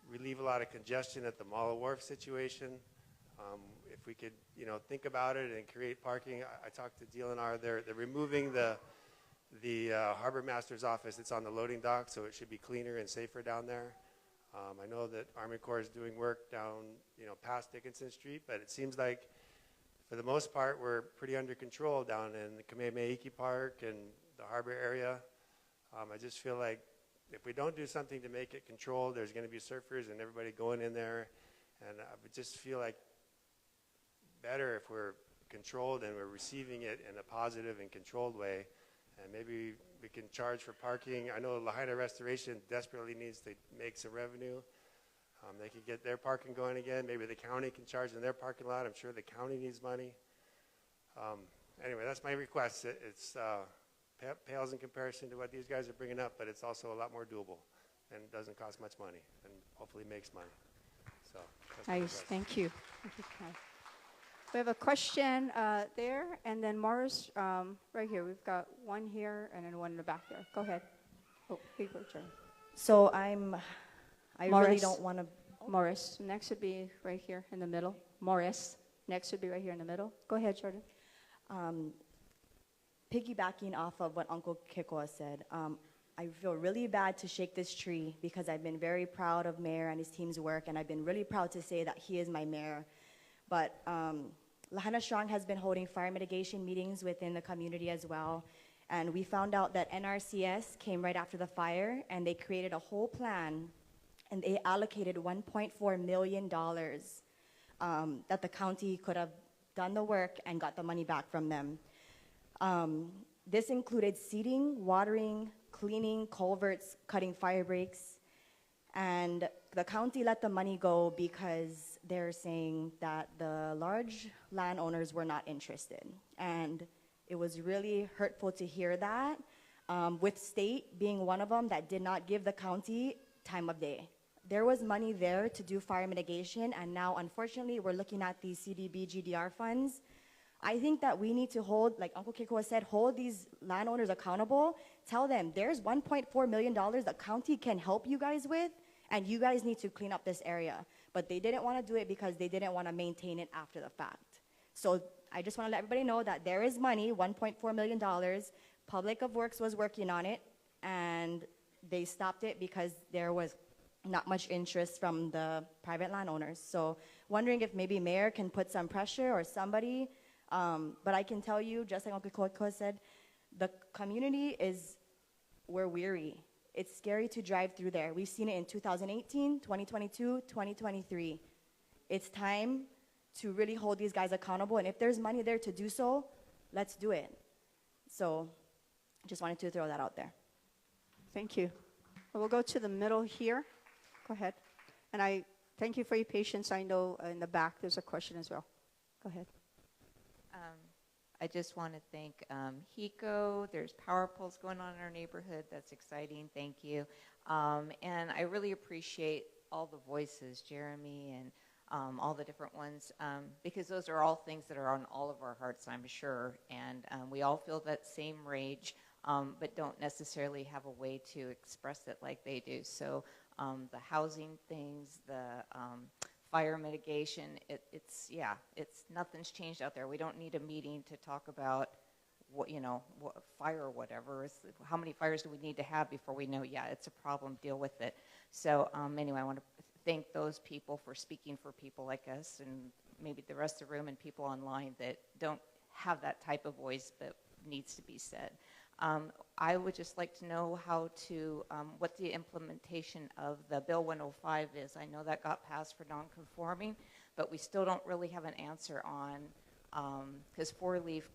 relieve a lot of congestion at the Mala Wharf situation. If we could, think about it and create parking. I talked to DLNR. They're removing the harbor master's office. It's on the loading dock, so it should be cleaner and safer down there. I know that Army Corps is doing work down, past Dickinson Street, but it seems like for the most part, we're pretty under control down in the Kamehameha Park and the harbor area. I just feel like if we don't do something to make it controlled, there's going to be surfers and everybody going in there. And I would just feel like better if we're controlled and we're receiving it in a positive and controlled way. And maybe we can charge for parking. I know Lahaina Restoration desperately needs to make some revenue. They could get their parking going again. Maybe the county can charge in their parking lot. I'm sure the county needs money. Anyway, that's my request. It's pales in comparison to what these guys are bringing up, but it's also a lot more doable and doesn't cost much money and hopefully makes money. So that's my Nice, request. thank you. We have a question there, and then Morris, right here. We've got one here and then one in the back there. Go ahead. Oh, paper turn. So I really don't want to. Morris, next would be right here in the middle. Morris, next would be right here in the middle. Go ahead, Jordan. Piggybacking off of what Uncle Kikoa said, I feel really bad to shake this tree because I've been very proud of Mayor and his team's work, and I've been really proud to say that he is my mayor. But Lahaina Strong has been holding fire mitigation meetings within the community as well. And we found out that NRCS came right after the fire, and they created a whole plan, and they allocated $1.4 million that the county could have done the work and got the money back from them. This included seeding, watering, cleaning culverts, cutting fire breaks, and the county let the money go because they're saying that the large landowners were not interested. And it was really hurtful to hear that, with state being one of them that did not give the county time of day. There was money there to do fire mitigation, and now, unfortunately, we're looking at these CDB GDR funds. I think that we need to hold, like Uncle Kikoa said, hold these landowners accountable. Tell them there's $1.4 million the county can help you guys with, and you guys need to clean up this area. But they didn't want to do it because they didn't want to maintain it after the fact. So I just want to let everybody know that there is money, $1.4 million. Public of Works was working on it, and they stopped it because there was not much interest from the private landowners. So wondering if maybe mayor can put some pressure or somebody. But I can tell you, just like Uncle Kikoa said, the community we're weary. It's scary to drive through there. We've seen it in 2018, 2022, 2023. It's time to really hold these guys accountable. And if there's money there to do so, let's do it. So just wanted to throw that out there. Thank you. We'll go to the middle here. Go ahead. And I thank you for your patience. I know in the back there's a question as well. Go ahead. I just want to thank HECO. There's power poles going on in our neighborhood. That's exciting. Thank you. And I really appreciate all the voices, Jeremy and all the different ones, because those are all things that are on all of our hearts, I'm sure. And we all feel that same rage, but don't necessarily have a way to express it like they do. So the housing things, the fire mitigation, it's nothing's changed out there. We don't need a meeting to talk about what fire or whatever. How many fires do we need to have before we know, it's a problem, deal with it. So anyway, I want to thank those people for speaking for people like us and maybe the rest of the room and people online that don't have that type of voice but needs to be said. I would just like to know what the implementation of the Bill 105 is. I know that got passed for non-conforming, but we still don't really have an answer on, because 4-leaf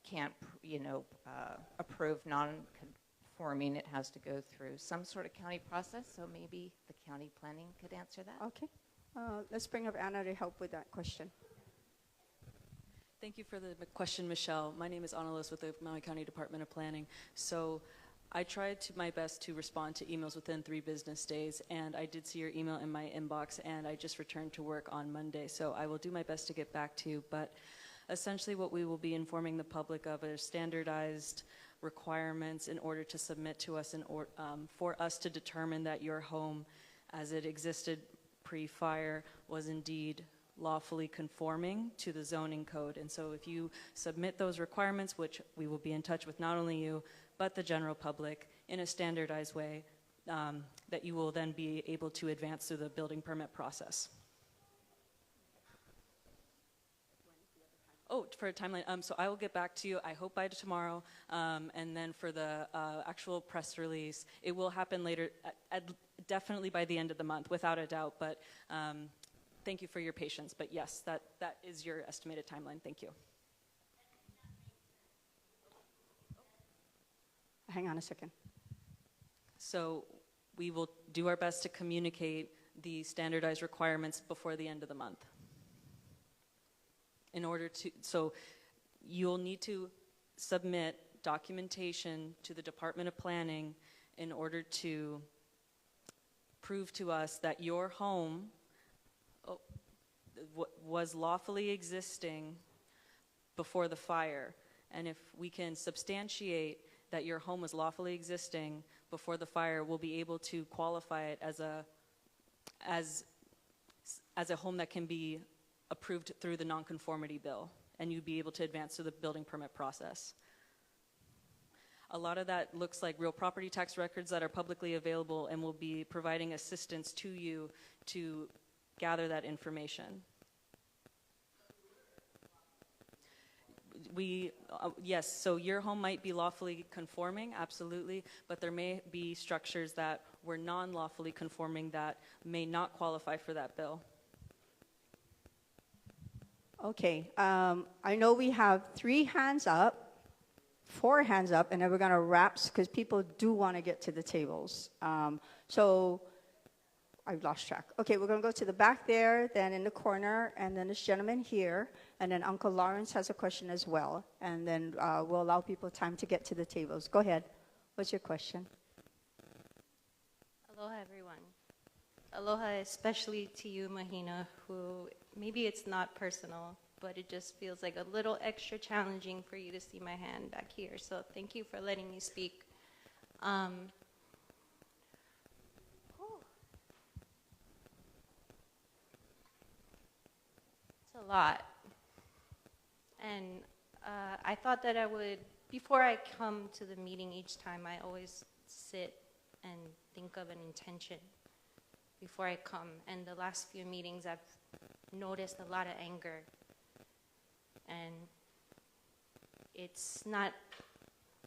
can't, approve non-conforming. It has to go through some sort of county process, so maybe the county planning could answer that. Okay. Let's bring up Anna to help with that question. Thank you for the question, Michelle. My name is Anna Liz with the Maui County Department of Planning. So I tried my best to respond to emails within 3 business days, and I did see your email in my inbox, and I just returned to work on Monday. So I will do my best to get back to you. But Essentially what we will be informing the public of are standardized requirements in order to submit to us for us to determine that your home as it existed pre-fire was indeed lawfully conforming to the zoning code. And so if you submit those requirements, which we will be in touch with not only you, but the general public in a standardized way, that you will then be able to advance through the building permit process. Oh, for a timeline, so I will get back to you, I hope by tomorrow, and then for the actual press release, it will happen later, definitely by the end of the month, without a doubt, but thank you for your patience. But yes, that is your estimated timeline. Thank you. Hang on a second. So we will do our best to communicate the standardized requirements before the end of the month. In order to, so you'll need to submit documentation to the Department of Planning in order to prove to us that your home was lawfully existing before the fire. And if we can substantiate that your home was lawfully existing before the fire, we'll be able to qualify it as a home that can be approved through the nonconformity bill, and you'd be able to advance through the building permit process. A lot of that looks like real property tax records that are publicly available, and we'll be providing assistance to you to gather that information. Yes, so your home might be lawfully conforming, absolutely, but there may be structures that were non-lawfully conforming that may not qualify for that bill. Okay, I know we have 3 hands up, 4 hands up, and then we're gonna wrap, because people do wanna get to the tables. So I've lost track. Okay, we're gonna go to the back there, then in the corner, and then this gentleman here, and then Uncle Lawrence has a question as well. And then we'll allow people time to get to the tables. Go ahead, what's your question? Aloha, everyone. Aloha especially to you, Mahina, who maybe it's not personal, but it just feels like a little extra challenging for you to see my hand back here. So thank you for letting me speak. It's a lot. And I thought that I would, before I come to the meeting each time, I always sit and think of an intention before I come. And the last few meetings, I've noticed a lot of anger. And it's not,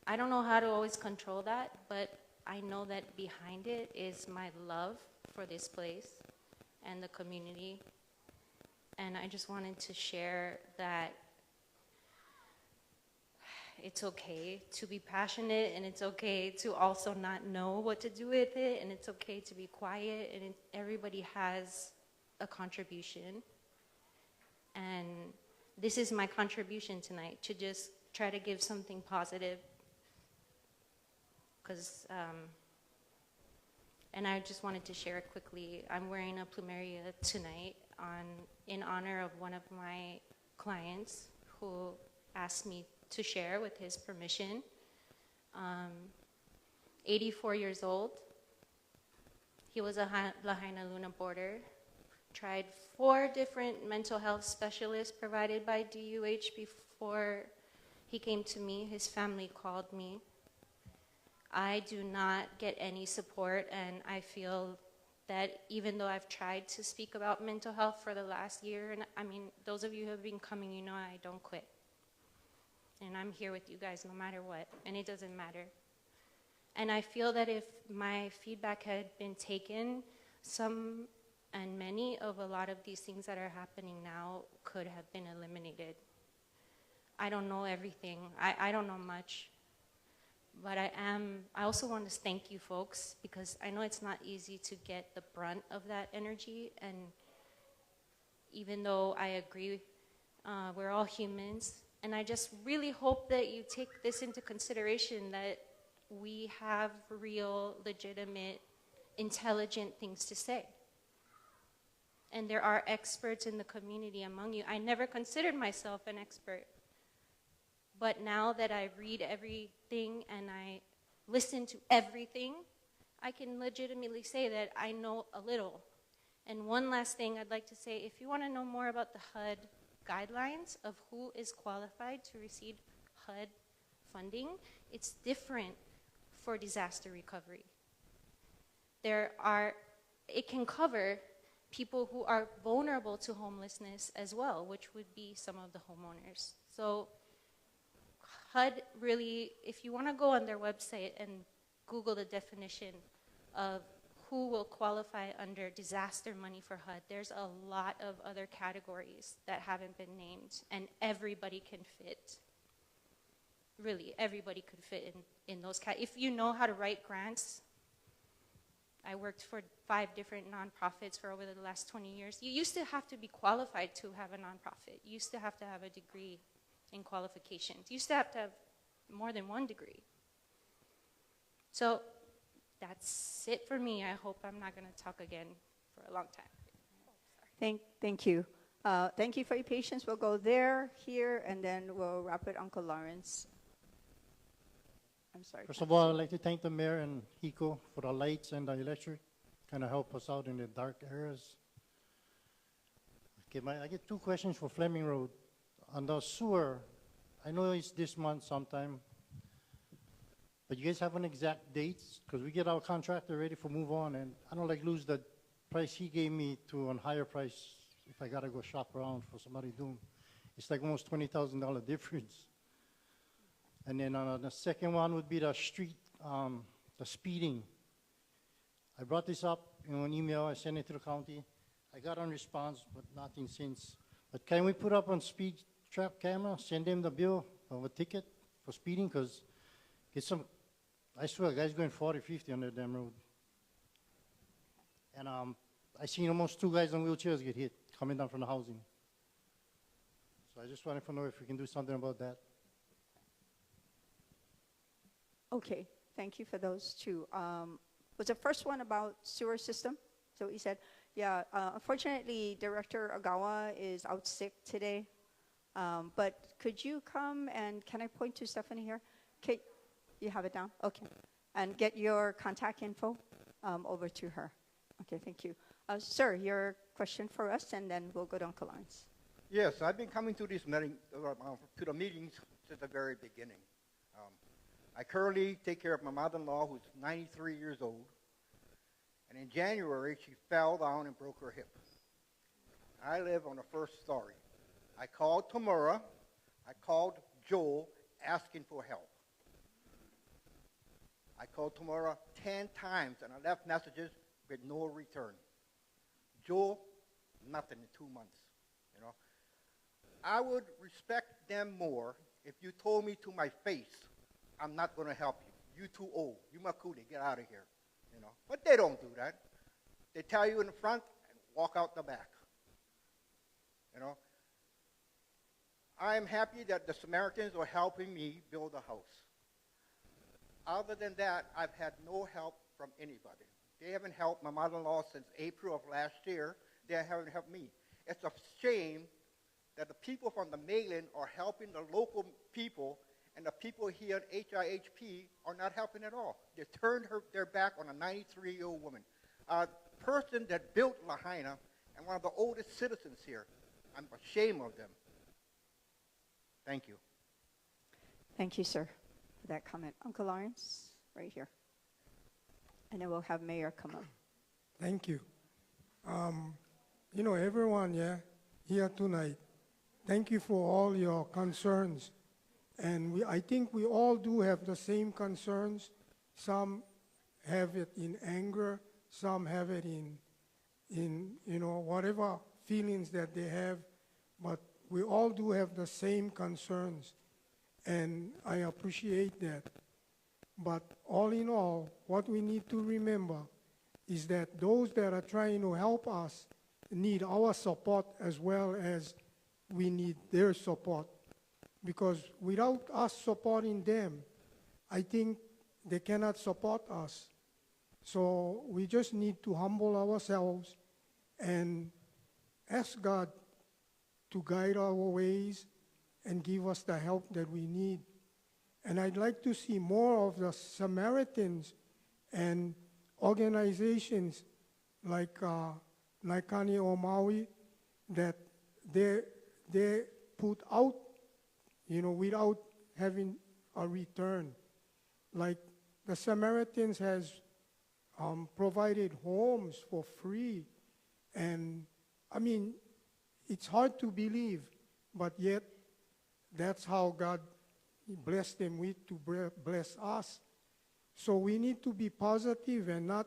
I don't know how to always control that, but I know that behind it is my love for this place and the community. And I just wanted to share that it's okay to be passionate, and it's okay to also not know what to do with it, and it's okay to be quiet, and everybody has a contribution. And this is my contribution tonight, to just try to give something positive. Because, and I just wanted to share it quickly. I'm wearing a plumeria tonight in honor of one of my clients who asked me to share with his permission. 84 years old. He was a Lahaina Luna boarder. Tried 4 different mental health specialists provided by DUH before he came to me. His family called me. I do not get any support, and I feel that even though I've tried to speak about mental health for the last year, and I mean, those of you who have been coming, you know I don't quit. And I'm here with you guys no matter what, and it doesn't matter. And I feel that if my feedback had been taken, some and many of a lot of these things that are happening now could have been eliminated. I don't know everything. I don't know much. But I also want to thank you folks, because I know it's not easy to get the brunt of that energy. And even though I agree, we're all humans. And I just really hope that you take this into consideration, that we have real, legitimate, intelligent things to say. And there are experts in the community among you. I never considered myself an expert. But now that I read everything and I listen to everything, I can legitimately say that I know a little. And one last thing I'd like to say, if you want to know more about the HUD guidelines of who is qualified to receive HUD funding, it's different for disaster recovery. It can cover people who are vulnerable to homelessness as well, which would be some of the homeowners. So HUD really, if you want to go on their website and Google the definition of who will qualify under disaster money for HUD, there's a lot of other categories that haven't been named, and everybody can fit. Really, everybody could fit in those categories. If you know how to write grants, I worked for 5 different nonprofits for over the last 20 years. You used to have to be qualified to have a nonprofit. You used to have to have a degree in qualifications. You used to have more than 1 degree. So that's it for me. I hope I'm not going to talk again for a long time. Thank you. Thank you for your patience. We'll go there, here, and then we'll wrap it, Uncle Lawrence. I'm sorry. First of all, I'd like to thank the mayor and HECO for the lights and the electric, kind of help us out in the dark areas. Okay, I get 2 questions for Fleming Road. On the sewer, I know it's this month sometime, but you guys have an exact date? Because we get our contractor ready for move on, and I don't like lose the price he gave me to a higher price if I got to go shop around for somebody doing. It's like almost $20,000 difference. And then the second one would be the street, the speeding. I brought this up in an email. I sent it to the county. I got a response, but nothing since. But can we put up on speed trap camera, send them the bill of a ticket for speeding? Because I swear, guys going 40, 50 on that damn road. And I seen almost 2 guys on wheelchairs get hit coming down from the housing. So I just wanted to know if we can do something about that. Okay, thank you for those 2. Was the first one about sewer system? So he said, yeah, unfortunately, Director Agawa is out sick today. But could you come and, can I point to Stephanie here? Okay, you have it down? Okay. And get your contact info over to her. Okay, thank you. Sir, your question for us, and then we'll go to Uncle Lawrence. Yes, I've been coming to these meetings, to the meetings since the very beginning. I currently take care of my mother-in-law, who's 93 years old. And in January, she fell down and broke her hip. I live on the 1st story. I called Tamura. I called Joel asking for help. I called Tamura 10 times, and I left messages with no return. Joel, nothing in 2 months. You know, I would respect them more if you told me to my face, I'm not going to help you. You're too old. You makuli, get out of here. You know, but they don't do that. They tell you in the front and walk out the back. You know, I am happy that the Samaritans are helping me build a house. Other than that, I've had no help from anybody. They haven't helped my mother-in-law since April of last year. They haven't helped me. It's a shame that the people from the mainland are helping the local people, and the people here at HIHP are not helping at all. They turned their back on a 93-year-old woman, a person that built Lahaina and one of the oldest citizens here. I'm ashamed of them. Thank you. Thank you, sir, for that comment. Uncle Lawrence, right here. And then we'll have Mayor come up. Thank you. You know, everyone, here tonight, thank you for all your concerns. And I think we all do have the same concerns. Some have it in anger, some have it in you know, whatever feelings that they have, but we all do have the same concerns, and I appreciate that. But all in all, what we need to remember is that those that are trying to help us need our support as well as we need their support. Because without us supporting them, I think they cannot support us. So we just need to humble ourselves and ask God to guide our ways and give us the help that we need. And I'd like to see more of the Samaritans and organizations like Naikani or Maui that they put out, without having a return. Like the Samaritans has provided homes for free. And I mean, it's hard to believe, but yet that's how God blessed them with to bless us. So we need to be positive and not,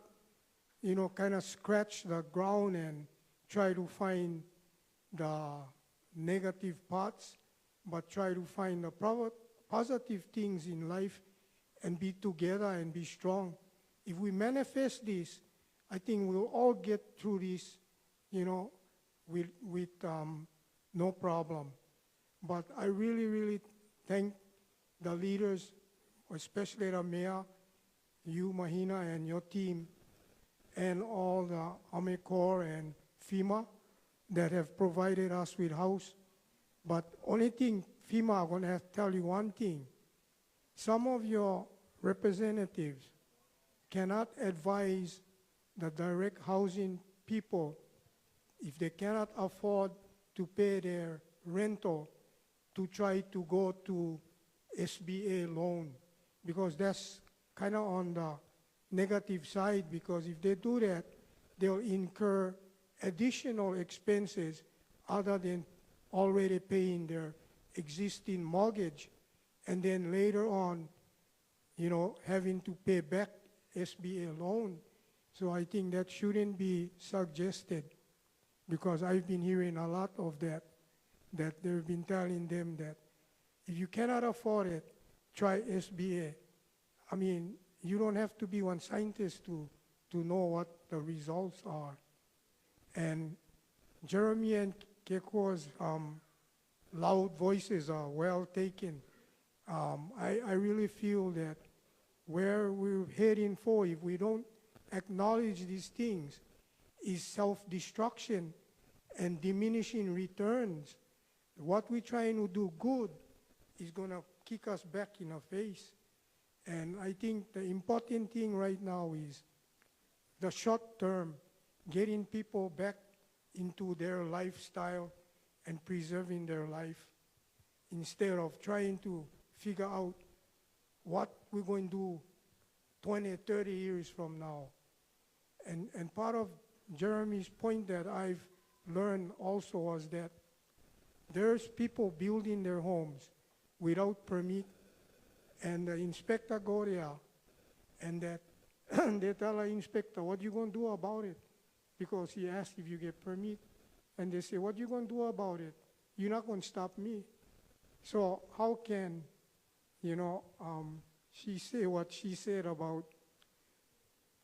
kind of scratch the ground and try to find the negative parts, but try to find the positive things in life and be together and be strong. If we manifest this, I think we'll all get through this, with no problem. But I really, really thank the leaders, especially the mayor, you, Mahina, and your team, and all the Army Corps and FEMA that have provided us with house. But only thing, FEMA, I'm going to have to tell you one thing. Some of your representatives cannot advise the direct housing people if they cannot afford to pay their rental to try to go to SBA loan, because that's kind of on the negative side, because if they do that, they'll incur additional expenses other than already paying their existing mortgage, and then later on, having to pay back SBA loan. So I think that shouldn't be suggested, because I've been hearing a lot of that they've been telling them that if you cannot afford it, try SBA. I mean, you don't have to be one scientist to know what the results are. And Jeremy and Keko's loud voices are well taken. I really feel that where we're heading for, if we don't acknowledge these things, is self-destruction and diminishing returns. What we're trying to do good is going to kick us back in the face. And I think the important thing right now is the short term, getting people back into their lifestyle and preserving their life, instead of trying to figure out what we're going to do 20, 30 years from now. And part of Jeremy's point that I've learned also was that there's people building their homes without permit, and the inspector go there, and that they tell the inspector, what you going to do about it? Because he asked if you get permit, and they say, what you going to do about it? You're not going to stop me. So how can, she say what she said about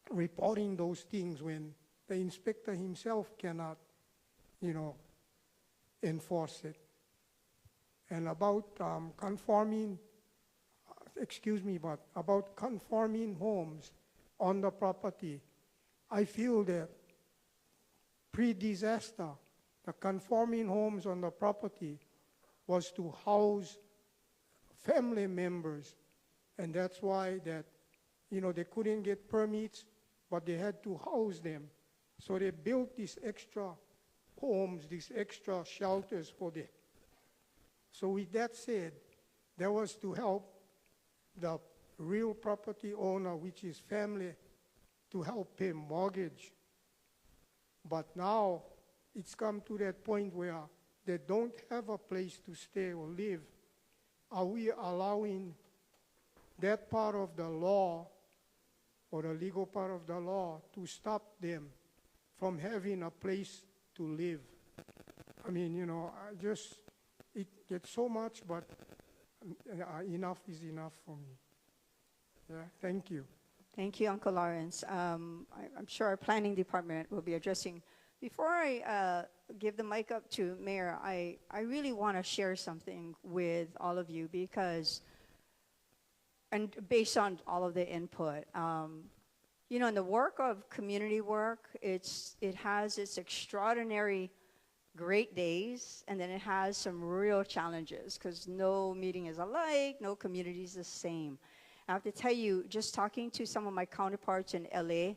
reporting those things when the inspector himself cannot, enforce it? And about conforming homes on the property, I feel that pre-disaster, the conforming homes on the property was to house family members. And that's why that, they couldn't get permits, but they had to house them. So they built these extra homes, these extra shelters for them. So with that said, that was to help the real property owner, which is family, to help pay mortgage. But now it's come to that point where they don't have a place to stay or live. Are we allowing that part of the law, or the legal part of the law, to stop them from having a place to live? I mean, it gets so much, but enough is enough for me. Yeah, thank you. Thank you, Uncle Lawrence. I'm sure our planning department will be addressing. Before I give the mic up to Mayor, I really want to share something with all of you, because, and based on all of the input, in the work of community work, it has its extraordinary great days, and then it has some real challenges because no meeting is alike, no community is the same. I have to tell you, just talking to some of my counterparts in LA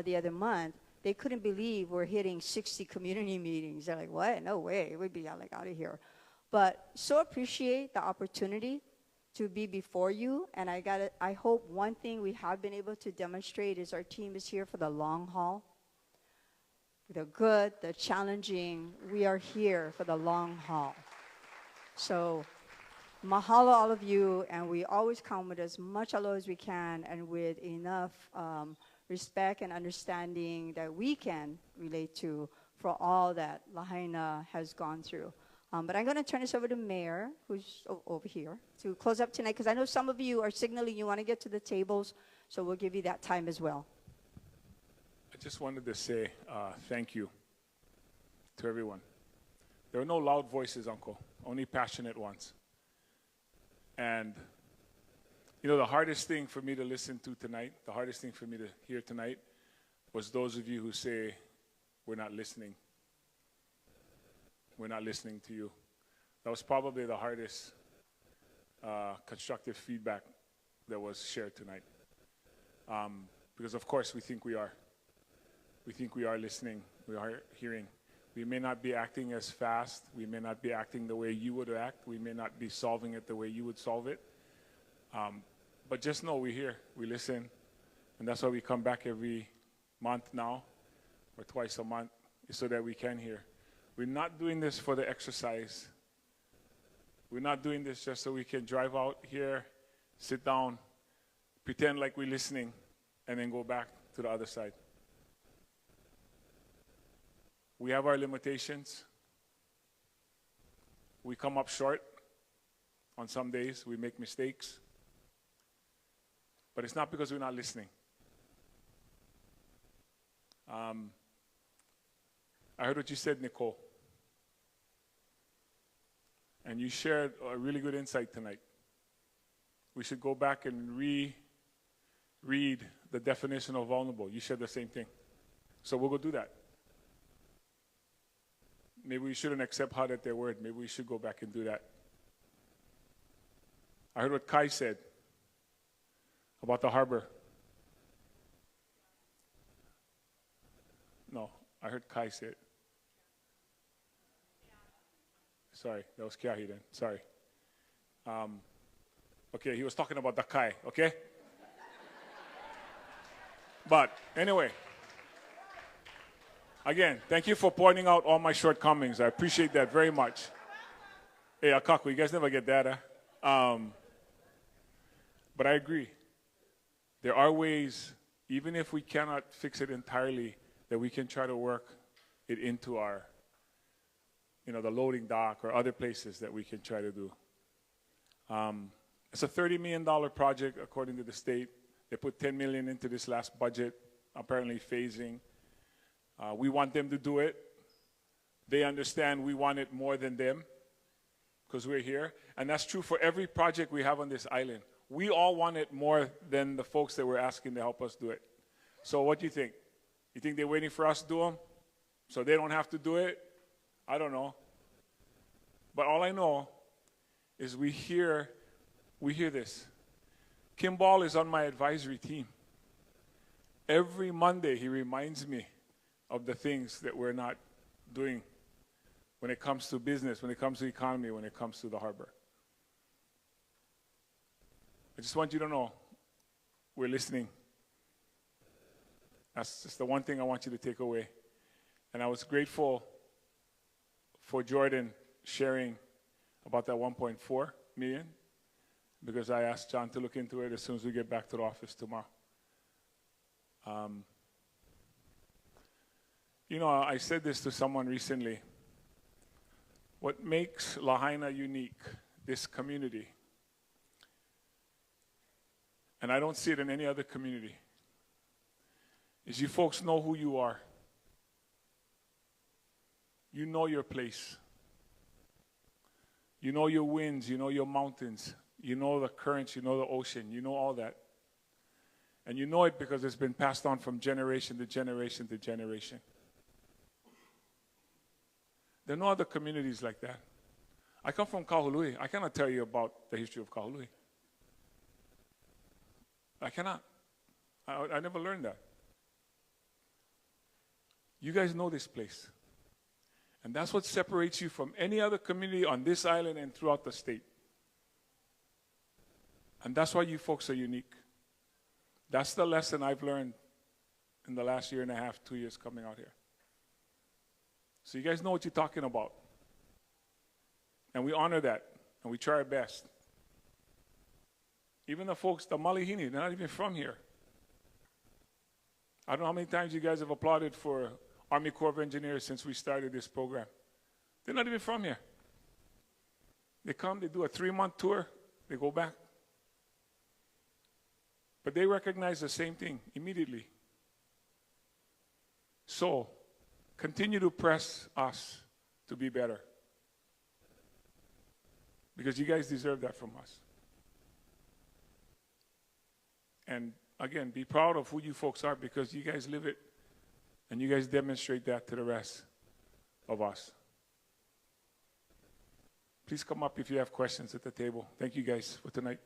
the other month, they couldn't believe we're hitting 60 community meetings. They're like, what? No way. We'd be like out of here. But so appreciate the opportunity to be before you. And I hope one thing we have been able to demonstrate is our team is here for the long haul. The good, the challenging, we are here for the long haul. So mahalo all of you, and we always come with as much aloha as we can and with enough respect and understanding that we can relate to for all that Lahaina has gone through. But I'm going to turn this over to Mayor, who's over here, to close up tonight, because I know some of you are signaling you want to get to the tables, so we'll give you that time as well. I just wanted to say thank you to everyone. There are no loud voices, Uncle, only passionate ones. And, you know, the hardest thing for me to listen to tonight, the hardest thing for me to hear tonight was those of you who say, we're not listening. We're not listening to you. That was probably the hardest constructive feedback that was shared tonight. Because, of course, we think we are. We think we are listening. We are hearing. We may not be acting as fast. We may not be acting the way you would act. We may not be solving it the way you would solve it. But just know we're here. We listen. And that's why we come back every month now, or twice a month, so that we can hear. We're not doing this for the exercise. We're not doing this just so we can drive out here, sit down, pretend like we're listening, and then go back to the other side. We have our limitations. We come up short on some days. We make mistakes. But it's not because we're not listening. I heard what you said, Nicole. And you shared a really good insight tonight. We should go back and reread the definition of vulnerable. You shared the same thing. So we'll go do that. Maybe we shouldn't accept HUD at their word. Maybe we should go back and do that. I heard what Kai said about the harbor. No, I heard Kai say it. Sorry, that was Kiahi then. Sorry. Okay, he was talking about the Kai, okay? But anyway. Again, thank you for pointing out all my shortcomings. I appreciate that very much. Hey, Akaku, you guys never get that, huh? But I agree. There are ways, even if we cannot fix it entirely, that we can try to work it into our, the loading dock or other places that we can try to do. It's a $30 million project, according to the state. They put $10 million into this last budget, apparently phasing. We want them to do it. They understand we want it more than them because we're here. And that's true for every project we have on this island. We all want it more than the folks that we're asking to help us do it. So what do you think? You think they're waiting for us to do them so they don't have to do it? I don't know. But all I know is we hear this. Kim Ball is on my advisory team. Every Monday he reminds me of the things that we're not doing when it comes to business, when it comes to economy, when it comes to the harbor. I just want you to know we're listening. That's just the one thing I want you to take away. And I was grateful for Jordan sharing about that 1.4 million because I asked John to look into it as soon as we get back to the office tomorrow. I said this to someone recently. What makes Lahaina unique, this community, and I don't see it in any other community, is you folks know who you are. You know your place. You know your winds, you know your mountains, you know the currents, you know the ocean, you know all that. And you know it because it's been passed on from generation to generation to generation. There are no other communities like that. I come from Kahului. I cannot tell you about the history of Kahului. I cannot. I never learned that. You guys know this place. And that's what separates you from any other community on this island and throughout the state. And that's why you folks are unique. That's the lesson I've learned in the last year and a half, 2 years coming out here. So you guys know what you're talking about. And we honor that, and we try our best. Even the folks, the Malihini, they're not even from here. I don't know how many times you guys have applauded for Army Corps of Engineers since we started this program. They're not even from here. They come, they do a 3-month tour, they go back. But they recognize the same thing immediately. So, continue to press us to be better. Because you guys deserve that from us. And again, be proud of who you folks are because you guys live it and you guys demonstrate that to the rest of us. Please come up if you have questions at the table. Thank you guys for tonight.